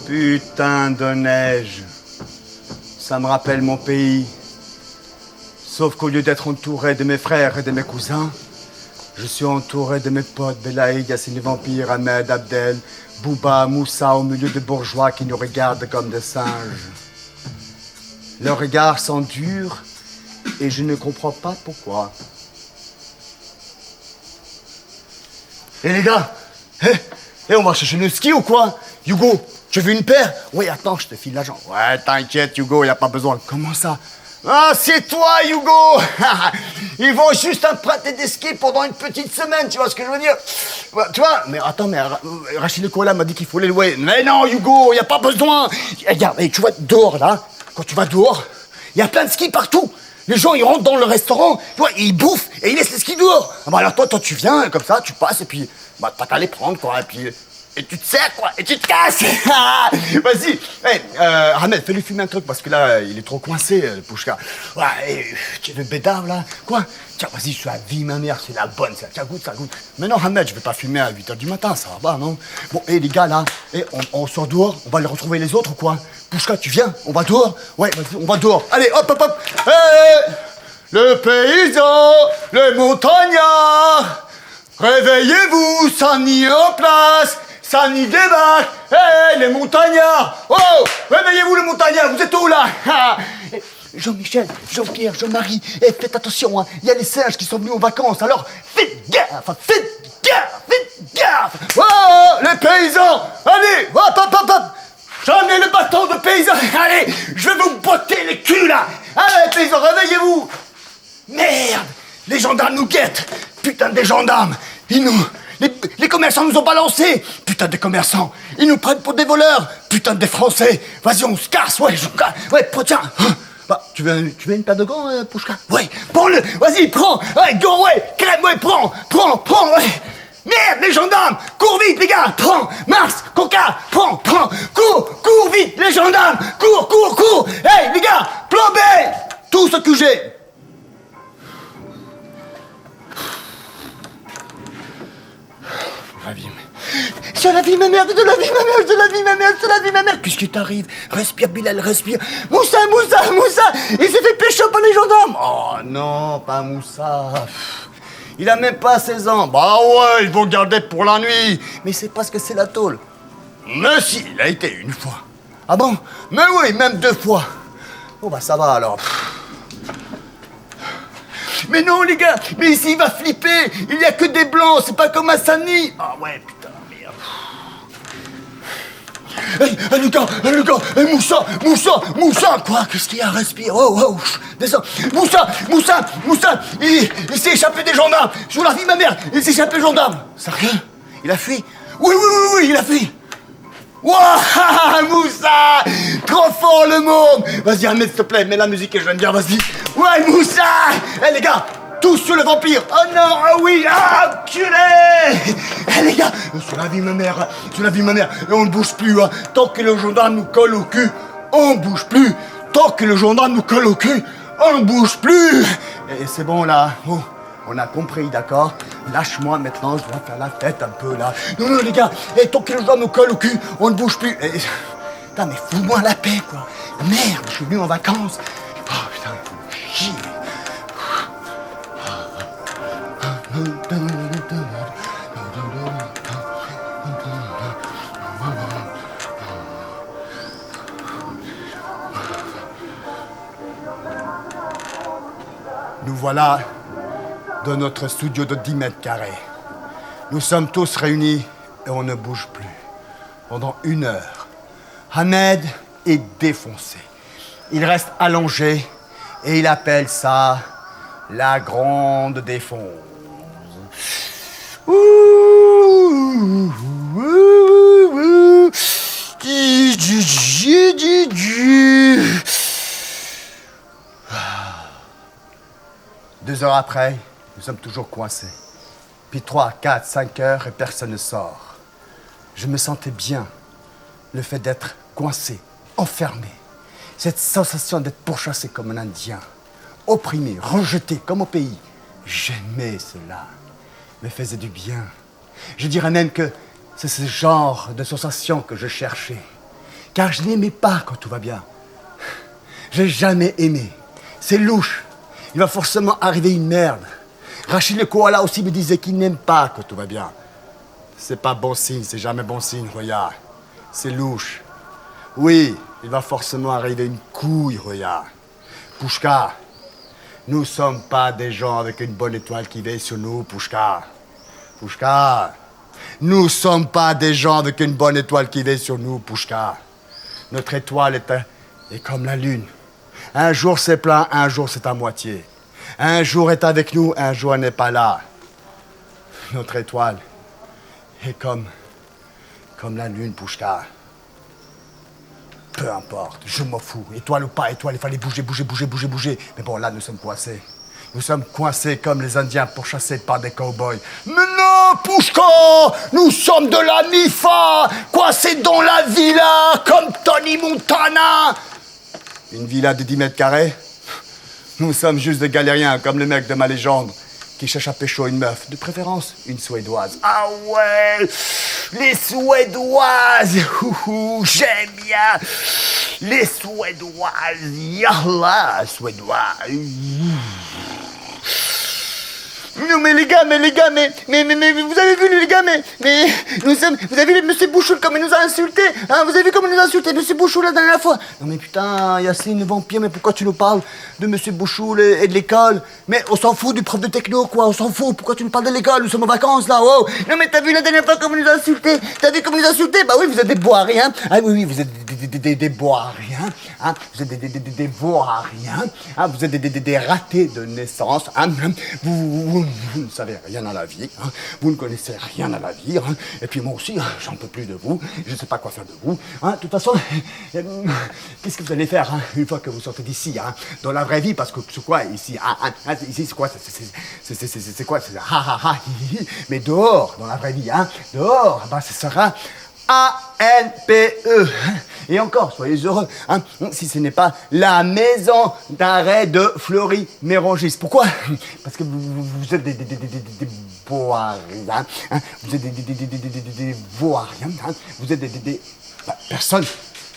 Putain de neige. Ça me rappelle mon pays. Sauf qu'au lieu d'être entouré de mes frères et de mes cousins, Je suis entouré de mes potes, Belaïd, Yassine le vampire, Ahmed, Abdel, Bouba, Moussa, au milieu de bourgeois qui nous regardent comme des singes. Leurs regards sont durs et je ne comprends pas pourquoi. Eh les gars, on va chercher le ski ou quoi? Hugo, tu veux une paire? Oui, attends, je te file l'argent. Ouais, t'inquiète, Hugo, y a pas besoin. Comment ça? Ah, c'est toi, Hugo. Ils vont juste emprunter des skis pendant une petite semaine, tu vois ce que je veux dire? Ouais, tu vois, mais attends, mais Rachid Koala m'a dit qu'il faut les louer. Mais non, Hugo, y a pas besoin. Regarde, tu vois, dehors, là, quand tu vas dehors, y a plein de skis partout. Les gens, ils rentrent dans le restaurant, tu vois, ils bouffent et ils laissent les skis dehors. Ah bah alors toi, tu viens, comme ça, tu passes et puis, bah, t'as qu'à les prendre, quoi, et puis... Et tu te sers, quoi, et tu te casses. Vas-y. Hey, Ahmed, fais-lui fumer un truc, parce que là, il est trop coincé, le Pouchka. Ouais, tu veux bédard, là? Quoi? Tiens, vas-y, je suis à vie, ma mère, c'est la bonne, ça. Tiens, goûte, ça goûte. Mais non, Ahmed, je vais pas fumer à 8h du matin, ça va pas, non? Bon, et les gars, là, on sort dehors, on va les retrouver les autres, ou quoi? Pouchka, tu viens? On va dehors? Ouais, vas-y, on va dehors. Allez, hop, hop, hop. Hey, le paysan, le montagnard, réveillez-vous, ça n'y est en place. Ça n'y débarque. Hé, les montagnards. Oh, réveillez-vous, les montagnards. Vous êtes où, là? Jean-Michel, Jean-Pierre, Jean-Marie, faites attention, hein. Il y a les singes qui sont venus en vacances, alors faites gaffe, faites gaffe, faites gaffe. Oh, les paysans. Allez, hop, hop, hop, hop. J'en ai le bâton de paysan. Allez, je vais vous botter les culs, là. Allez, paysans, réveillez-vous. Merde, les gendarmes nous guettent. Putain, des gendarmes. Les commerçants nous ont balancés. Putain de commerçants. Ils nous prennent pour des voleurs. Putain de Français. Vas-y, on se casse. Ouais, tiens. Bah, tu veux une paire de gants, Pouchka? Ouais, prends-le. Vas-y, prends. Ouais, gants, ouais. Crème, ouais, prends, ouais. Merde, les gendarmes. Cours vite, les gars. Prends. Mars, Coca, prends. Cours vite, les gendarmes. Cours. Hey, les gars, plan B. Tout ce que j'ai. Je la vis ma mère. Qu'est-ce qui t'arrive? Respire, Bilal, respire. Moussa, il s'est fait pécho par les gendarmes. Oh non, pas Moussa. Il a même pas 16 ans. Bah ouais, ils vont garder pour la nuit. Mais c'est parce que c'est la tôle. Mais si, il a été une fois. Ah bon? Mais oui, même 2 fois. Oh bah ça va alors. Mais non les gars, mais ici il va flipper. Il y a que des blancs, c'est pas comme à Sani. Ah ouais, putain, merde. Hey, les gars, hey, Moussa. Quoi? Qu'est-ce qu'il y a? Respire. Oh, descends. Moussa, il s'est échappé des gendarmes. Je vous la vis ma mère, il s'est échappé des gendarmes. Sérieux? Il a fui? Oui, il a fui. Wouah, Moussa! Trop fort le môme! Vas-y, Ahmed, s'il te plaît, mets la musique et je viens de dire, vas-y. Ouais, Moussa! Eh, les gars, tous sur le vampire! Oh non, ah oui, ah, culé! Eh, les gars, sur la vie de ma mère, et on ne bouge plus, hein. Tant que le gendarme nous colle au cul, on bouge plus. Tant que le gendarme nous colle au cul, on bouge plus. Et c'est bon, là. Oh. On a compris, d'accord? Lâche-moi maintenant, je dois faire la fête un peu, là. Non, les gars, et tant que le gens nous colle au cul, on ne bouge plus. Putain, mais fous-moi la paix, quoi. Merde, je suis venu en vacances. Oh, putain, chier. Nous voilà dans notre studio de 10 mètres carrés. Nous sommes tous réunis et on ne bouge plus. Pendant 1 heure, Ahmed est défoncé. Il reste allongé et il appelle ça la grande défonce. Ouh, ouh, ouh, ouh. 2 heures après, nous sommes toujours coincés. Puis 3, 4, 5 heures et personne ne sort. Je me sentais bien. Le fait d'être coincé, enfermé. Cette sensation d'être pourchassé comme un Indien. Opprimé, rejeté comme au pays. J'aimais cela. Me faisait du bien. Je dirais même que c'est ce genre de sensation que je cherchais. Car je n'aimais pas quand tout va bien. J'ai jamais aimé. C'est louche. Il va forcément arriver une merde. Rachid le koala aussi me disait qu'il n'aime pas que tout va bien. C'est pas bon signe, c'est jamais bon signe, regarde. C'est louche. Oui, il va forcément arriver une couille, regarde. Pouchka, nous sommes pas des gens avec une bonne étoile qui veille sur nous, Pouchka. Pouchka, nous sommes pas des gens avec une bonne étoile qui veille sur nous, Pouchka. Notre étoile est comme la lune. Un jour c'est plein, un jour c'est à moitié. Un jour est avec nous, un jour elle n'est pas là. Notre étoile est comme la lune, Pouchka. Peu importe, je m'en fous. Étoile ou pas étoile, il fallait bouger. Mais bon, là, nous sommes coincés. Nous sommes coincés comme les Indiens pourchassés par des cow-boys. Mais non, Pouchka, nous sommes de la MIFA, coincés dans la villa, comme Tony Montana. Une villa de 10 mètres carrés? Nous sommes juste des galériens, comme le mec de ma légende, qui cherche à pécho une meuf, de préférence une Suédoise. Ah ouais, les Suédoises, j'aime bien les Suédoises, yallah, Suédoises. Non mais les gars, mais vous avez vu les gars, vous avez vu Monsieur Bouchoul comme il nous a insultés, hein, vous avez vu comment il nous a insultés, Monsieur Bouchoul la dernière fois. Non mais putain, Yacine, le vampire, mais pourquoi tu nous parles de Monsieur Bouchoul et de l'école? Mais on s'en fout du prof de techno, quoi, on s'en fout, pourquoi tu nous parles de l'école, nous sommes en vacances là, wow. Non mais t'as vu la dernière fois comment il nous a insultés, t'as vu comment il nous a insultés? Bah oui, vous êtes des boiriens, ah oui, vous êtes des boiriens, hein, vous êtes des boiriens, hein, vous êtes des ratés de naissance, hein, vous ne savez rien à la vie, hein, vous ne connaissez rien à la vie, hein, et puis moi aussi, j'en peux plus de vous, je ne sais pas quoi faire de vous. Hein, de toute façon, qu'est-ce que vous allez faire hein, une fois que vous sortez d'ici, hein, dans la vraie vie, parce que c'est quoi ici, ici c'est quoi, c'est quoi, c'est mais dehors, dans la vraie vie, hein, dehors, bah, ce sera ANPE. Et encore, soyez heureux, hein, si ce n'est pas la maison d'arrêt de Fleury-Mérogis. Pourquoi? Parce que vous êtes des boiriens, hein, vous êtes des boiriens, hein, vous êtes bah, personne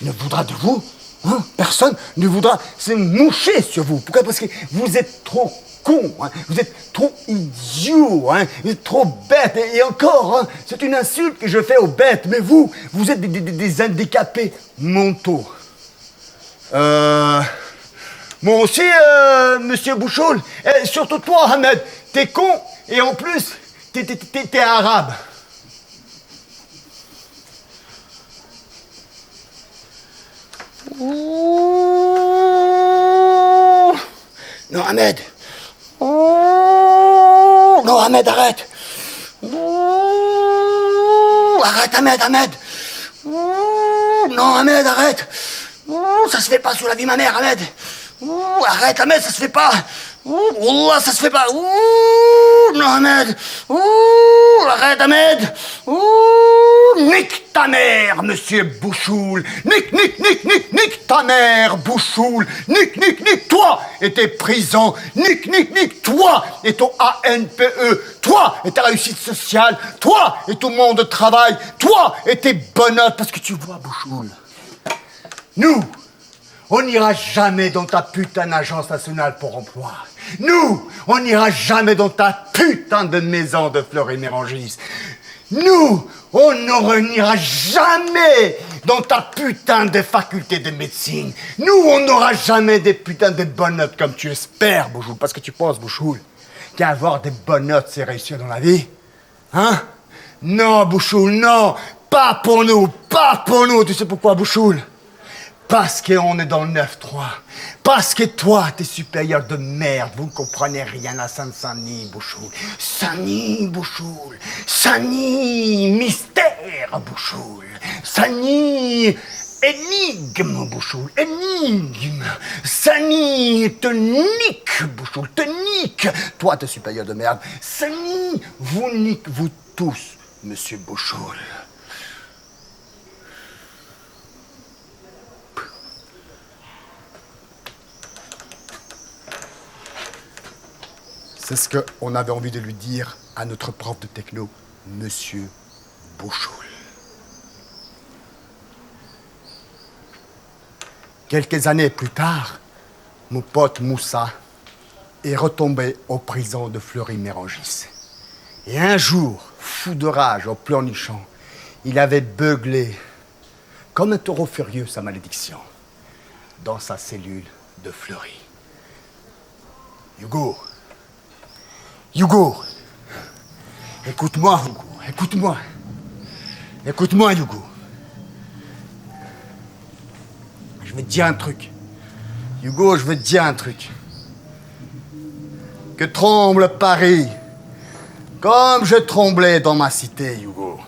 ne voudra de vous, hein, personne ne voudra se moucher sur vous. Pourquoi? Parce que vous êtes trop con, hein, vous êtes trop idiot, hein, vous êtes trop bête, et encore, hein, c'est une insulte que je fais aux bêtes, mais vous êtes des handicapés mentaux. Moi aussi, Monsieur Bouchoul, et surtout toi, Ahmed, t'es con, et en plus, t'es arabe. Non, Ahmed. Non, Ahmed, arrête. Arrête, Ahmed. Non, Ahmed, arrête. Ça se fait pas sous la vie ma mère, Ahmed. Arrête, Ahmed, ça se fait pas. Wallah, ça se fait pas. Non, Ahmed. Arrête, Ahmed. Nique ta mère, Monsieur Bouchoul. Nique ta mère, Bouchoul. Nique toi et tes prisons. Nique toi et ton ANPE. Toi et ta réussite sociale. Toi et ton monde de travail. Toi et tes bonnes notes. Parce que tu vois, Bouchoul, nous, on n'ira jamais dans ta putain d'agence nationale pour emploi. Nous, on n'ira jamais dans ta putain de maison de Fleury-Mérogis. Nous, on n'ira jamais dans ta putain de faculté de médecine. Nous, on n'aura jamais des putains de bonnes notes comme tu espères, Bouchoul. Parce que tu penses, Bouchoul, qu'avoir des bonnes notes, c'est réussir dans la vie? Hein? Non, Bouchoul, non. Pas pour nous. Tu sais pourquoi, Bouchoul? Parce qu'on est dans le 9-3. Parce que toi, t'es supérieur de merde. Vous ne comprenez rien à Saint-Denis, Bouchoul. Saint-Denis, Bouchoul. Saint-Denis, mystère, Bouchoul. Saint-Denis, énigme, Bouchoul. Énigme. Saint-Denis, te nique, Bouchoul. Te nique. Toi, t'es supérieur de merde. Saint-Denis, vous nique, vous tous, Monsieur Bouchoul. C'est ce qu'on avait envie de lui dire à notre prof de techno, Monsieur Bouchoul. Quelques années plus tard, mon pote Moussa est retombé aux prisons de Fleury-Mérogis. Et un jour, fou de rage, au pleurnichant, il avait beuglé, comme un taureau furieux, sa malédiction, dans sa cellule de Fleury. Hugo, écoute-moi, Hugo, écoute-moi. Écoute-moi, Hugo. Je vais te dire un truc. Hugo, je vais te dire un truc. Que tremble Paris, comme je tremblais dans ma cité, Hugo.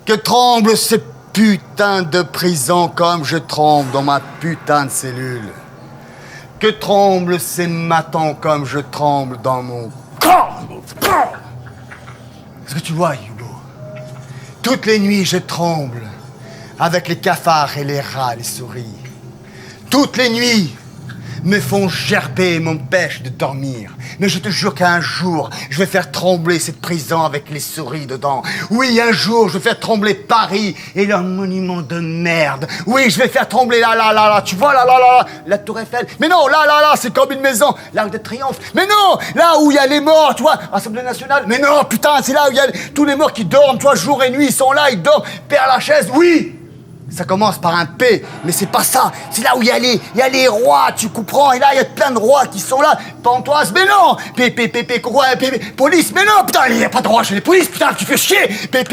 Que tremble ces putains de prisons comme je tremble dans ma putain de cellule. Que tremblent ces matons comme je tremble dans mon corps. Est-ce que tu vois, Hugo? Toutes les nuits, je tremble avec les cafards et les rats, les souris. Toutes les nuits me font gerber et m'empêchent de dormir. Mais je te jure qu'un jour, je vais faire trembler cette prison avec les souris dedans. Oui, un jour, je vais faire trembler Paris et leurs monuments de merde. Oui, je vais faire trembler là, tu vois, là, la Tour Eiffel. Mais non, là, c'est comme une maison, l'Arc de Triomphe. Mais non, là où il y a les morts, tu vois, Assemblée nationale. Mais non, putain, c'est là où il y a tous les morts qui dorment, tu vois, jour et nuit, ils sont là, ils dorment, Père Lachaise, oui. Ça commence par un P, mais c'est pas ça. C'est là où il y a les rois, tu comprends? Et là, il y a plein de rois qui sont là. Pantoise, mais non! Police, mais non! Putain, il n'y a pas de roi chez les polices, putain, tu fais chier!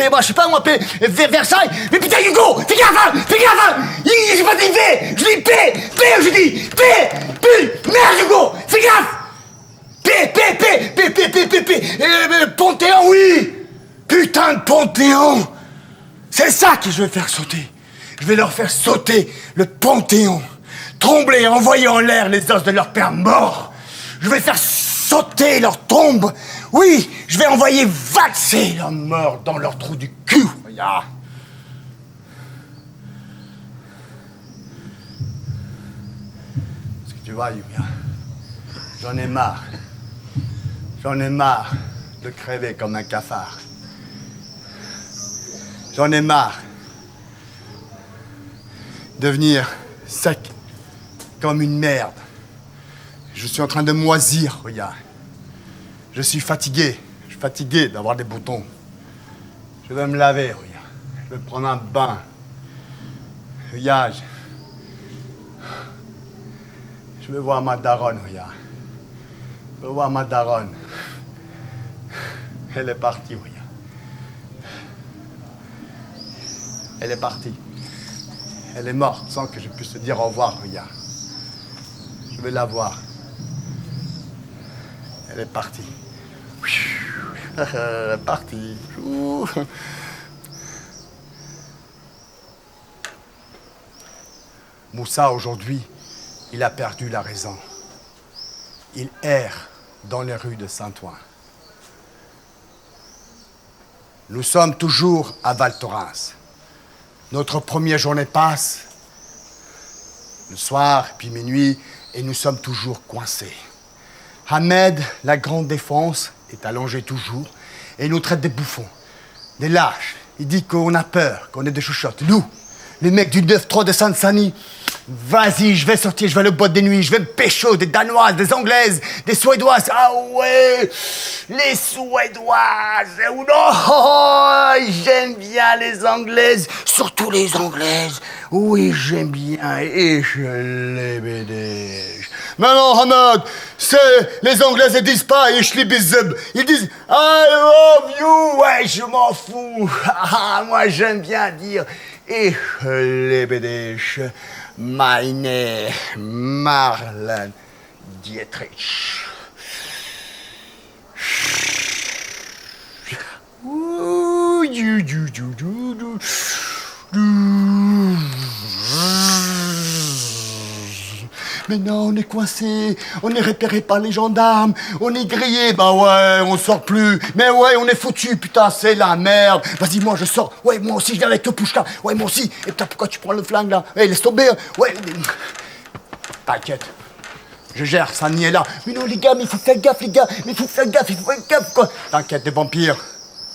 Moi, je sais pas, moi, Versailles! Mais putain, Hugo! Fais gaffe! J'ai pas dit V! Je dis P! Je dis P! Merde, Hugo! Fais gaffe! Panthéon, oui! Putain de Panthéon! C'est ça que je vais faire sauter. Je vais leur faire sauter le Panthéon, trembler, envoyer en l'air les os de leurs pères morts. Je vais faire sauter leur tombe. Oui, je vais envoyer valser leurs morts dans leur trou du cul. Regarde. Est-ce que tu vois, Yulia? J'en ai marre. J'en ai marre de crever comme un cafard. J'en ai marre. Devenir sec comme une merde. Je suis en train de moisir, regarde. Je suis fatigué. Je suis fatigué d'avoir des boutons. Je vais me laver, regarde. Je vais prendre un bain. Regarde. Je vais voir ma daronne, regarde. Je vais voir ma daronne. Elle est partie, regarde. Elle est partie. Elle est morte sans que je puisse te dire au revoir, regarde. Je vais la voir. Elle est partie. Elle est partie. Moussa, aujourd'hui, il a perdu la raison. Il erre dans les rues de Saint-Ouen. Nous sommes toujours à Val Thorens. Notre première journée passe, le soir, puis minuit, et nous sommes toujours coincés. Ahmed, la grande défense, est allongé toujours, et il nous traite des bouffons, des lâches. Il dit qu'on a peur, qu'on est des chouchottes. Nous, les mecs du 9-3 de Saint-Denis, vas-y, je vais sortir, je vais aller au boîte de nuit, je vais me pécho des Danoises, des Anglaises, des Suédoises. Ah ouais, les Suédoises. Oh non, j'aime bien les Anglaises, surtout les Anglaises. Oui, j'aime bien et je les bédèche. Mais non, Ahmed, c'est les Anglaises, ils disent pas ich liebe zeb. Ils disent I love you. Ouais, je m'en fous. Moi, j'aime bien dire ich liebe dich. Meine Marlene Dietrich. Maintenant, on est coincé, on est repéré par les gendarmes, on est grillé, bah ouais, on sort plus. Mais ouais, on est foutu, putain, c'est la merde. Vas-y, moi, je sors. Ouais, moi aussi, je viens avec le Pouchka. Ouais, moi aussi. Et putain, pourquoi tu prends le flingue, là? Ouais, laisse tomber. Ouais. T'inquiète. Je gère, ça n'y est là. Mais non, les gars, mais il faut faire gaffe, les gars. Mais il faut faire gaffe, quoi. T'inquiète, des vampires.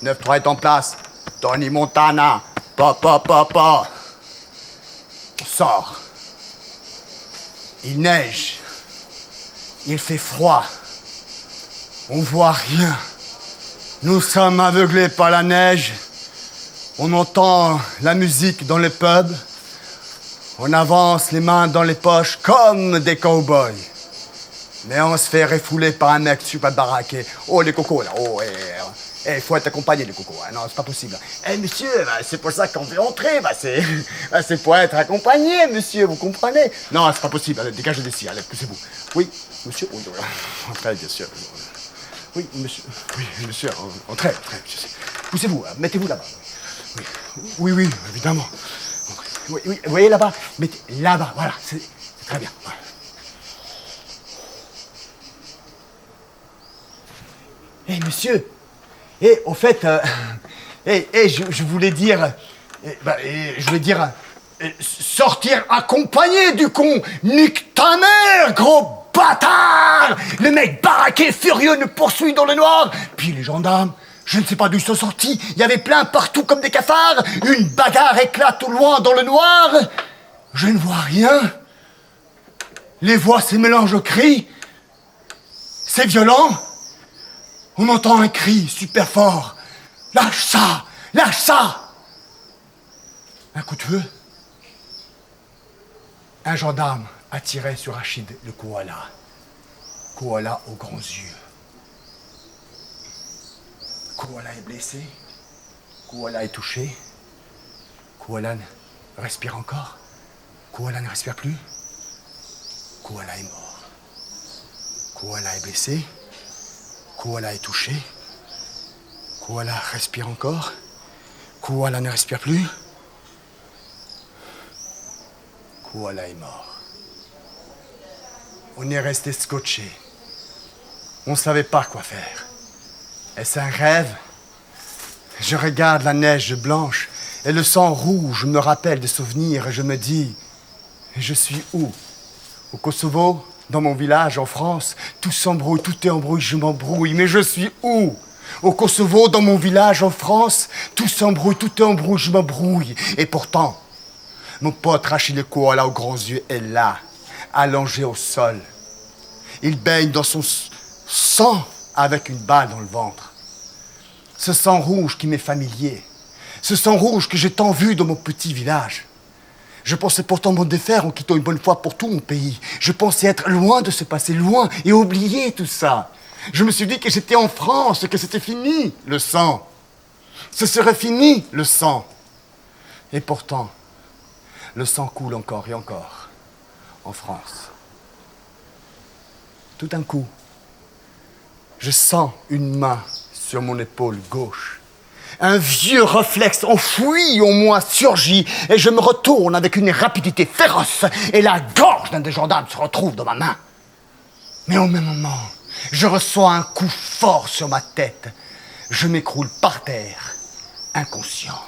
9-3 est en place. Tony Montana. Pa. On sort. Il neige. Il fait froid. On voit rien. Nous sommes aveuglés par la neige. On entend la musique dans les pubs. On avance les mains dans les poches comme des cow-boys. Mais on se fait refouler par un mec super baraqué. Oh, les cocos, là. Oh, il faut être accompagné, les cocos. Non, c'est pas possible. Monsieur, c'est pour ça qu'on veut entrer. C'est pour être accompagné, monsieur, vous comprenez? Non, c'est pas possible. Allez, dégagez d'ici. Allez, poussez-vous. Oui, monsieur. Oui, entrez, bien sûr. Oui, monsieur. Oui, monsieur, entrez. Poussez-vous, mettez-vous là-bas. Oui, évidemment. Oui, vous voyez là-bas? Mettez là-bas, voilà, c'est très bien. Voilà. Monsieur, au fait, je voulais dire, sortir accompagné du con. Nique ta mère, gros bâtard! Le mec baraqué, furieux, nous poursuit dans le noir. Puis les gendarmes, je ne sais pas d'où ils sont sortis. Il y avait plein partout comme des cafards. Une bagarre éclate au loin dans le noir. Je ne vois rien. Les voix se mélangent aux cris. C'est violent. On entend un cri super fort. Lâche ça! Lâche ça! Un coup de feu. Un gendarme a tiré sur Rachid le koala. Koala aux grands yeux. Koala est blessé. Koala est touché. Koala respire encore. Koala ne respire plus. Koala est mort. Koala est blessé. Koala est touché. Koala respire encore. Koala ne respire plus. Koala est mort. On est resté scotché. On ne savait pas quoi faire. Est-ce un rêve? Je regarde la neige blanche et le sang rouge me rappelle des souvenirs et je me dis, je suis où? Au Kosovo? Dans mon village, en France? Tout s'embrouille, tout est embrouille, je m'embrouille. Mais je suis où? Au Kosovo, dans mon village, en France? Tout s'embrouille, tout est embrouille, je m'embrouille. Et pourtant, mon pote Rachid le koala aux grands yeux est là, allongé au sol. Il baigne dans son sang avec une balle dans le ventre. Ce sang rouge qui m'est familier. Ce sang rouge que j'ai tant vu dans mon petit village. Je pensais pourtant m'en défaire en quittant une bonne fois pour tout mon pays. Je pensais être loin de ce passé, loin, et oublier tout ça. Je me suis dit que j'étais en France, que c'était fini, le sang. Ce serait fini, le sang. Et pourtant, le sang coule encore et encore, en France. Tout d'un coup, je sens une main sur mon épaule gauche. Un vieux réflexe enfoui en moi surgit et je me retourne avec une rapidité féroce et la gorge d'un des gendarmes se retrouve dans ma main. Mais au même moment, je reçois un coup fort sur ma tête. Je m'écroule par terre, inconscient.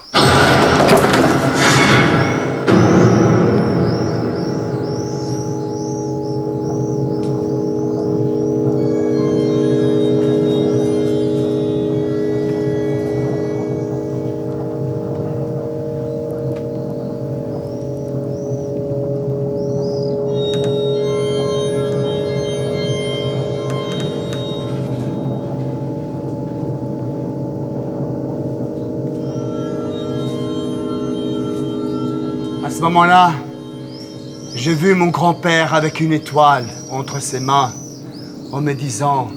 À ce moment-là, j'ai vu mon grand-père avec une étoile entre ses mains, en me disant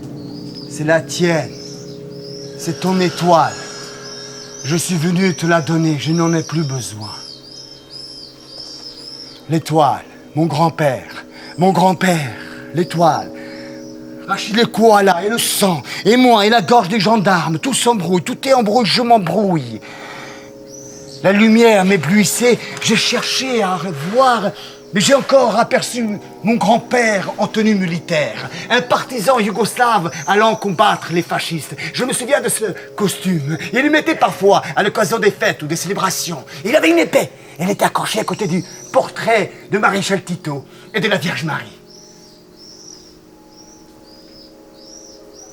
« C'est la tienne, c'est ton étoile. Je suis venu te la donner, je n'en ai plus besoin. » L'étoile, mon grand-père, l'étoile. Rachid le koala et le sang, et moi et la gorge des gendarmes, tout s'embrouille, tout est embrouille, je m'embrouille. La lumière m'éblouissait, j'ai cherché à revoir, mais j'ai encore aperçu mon grand-père en tenue militaire, un partisan yougoslave allant combattre les fascistes. Je me souviens de ce costume. Il le mettait parfois à l'occasion des fêtes ou des célébrations. Il avait une épée. Elle était accrochée à côté du portrait de Maréchal Tito et de la Vierge Marie.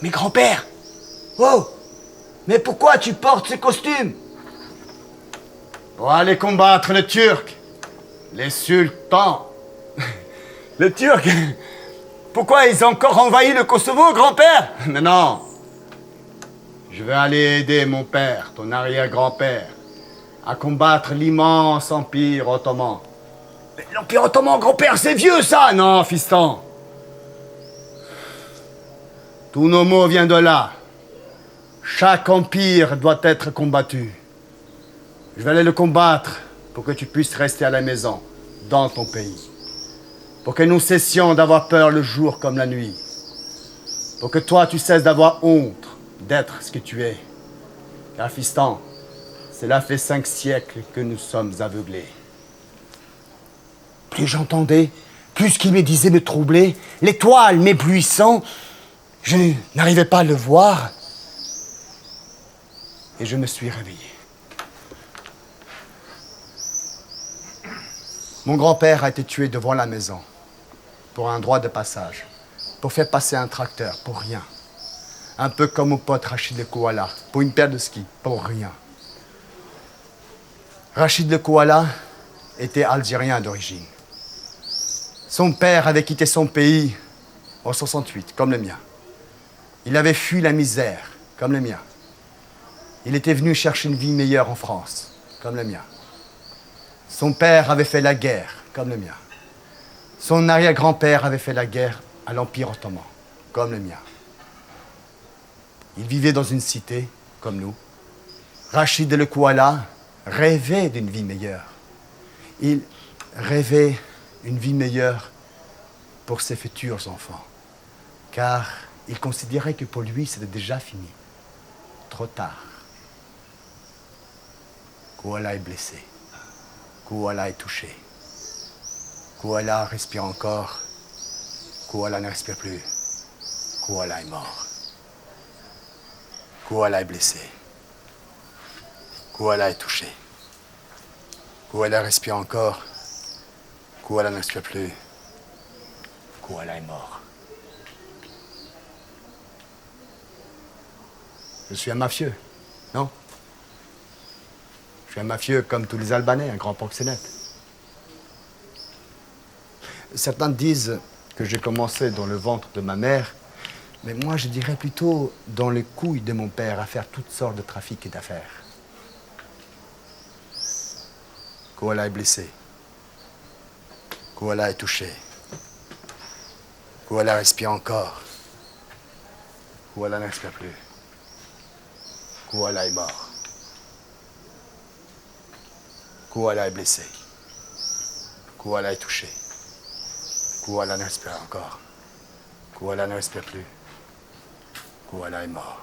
Mais grand-père, oh, mais pourquoi tu portes ce costume? Pour aller combattre les Turcs, les sultans. Les Turcs, Pourquoi ils ont encore envahi le Kosovo, grand-père? Mais non. Je vais aller aider mon père, ton arrière-grand-père, à combattre l'immense empire ottoman. Mais l'empire ottoman, grand-père, c'est vieux, ça! Non, fiston. Tous nos mots viennent de là. Chaque empire doit être combattu. Je vais aller le combattre pour que tu puisses rester à la maison, dans ton pays. Pour que nous cessions d'avoir peur le jour comme la nuit. Pour que toi, tu cesses d'avoir honte d'être ce que tu es. Car, fiston, cela fait 5 siècles que nous sommes aveuglés. Plus j'entendais, plus ce qu'il me disait me troublait. L'étoile m'éblouissant, je n'arrivais pas à le voir. Et je me suis réveillé. Mon grand-père a été tué devant la maison, pour un droit de passage, pour faire passer un tracteur, pour rien. Un peu comme mon pote Rachid Le Kouala, pour une paire de skis, pour rien. Rachid Le Kouala était algérien d'origine. Son père avait quitté son pays en 68, comme le mien. Il avait fui la misère, comme le mien. Il était venu chercher une vie meilleure en France, comme le mien. Son père avait fait la guerre, comme le mien. Son arrière-grand-père avait fait la guerre à l'Empire ottoman, comme le mien. Il vivait dans une cité, comme nous. Rachid Le Kouala rêvait d'une vie meilleure. Il rêvait une vie meilleure pour ses futurs enfants. Car il considérait que pour lui, c'était déjà fini. Trop tard. Kouala est blessé. Kouala est touché. Kouala respire encore. Kouala ne respire plus. Kouala est mort. Kouala est blessé. Kouala est touché. Kouala respire encore. Kouala ne respire plus. Kouala est mort. Je suis un mafieux, non? Je suis un mafieux comme tous les Albanais, un grand proxénète. Certains disent que j'ai commencé dans le ventre de ma mère, mais moi je dirais plutôt dans les couilles de mon père à faire toutes sortes de trafics et d'affaires. Kouala est blessé. Kouala est touché. Kouala respire encore. Kouala ne respire plus. Kouala est mort. Kouala est blessé. Kouala est touché. Kouala ne respire encore. Kouala ne respire plus. Kouala est mort.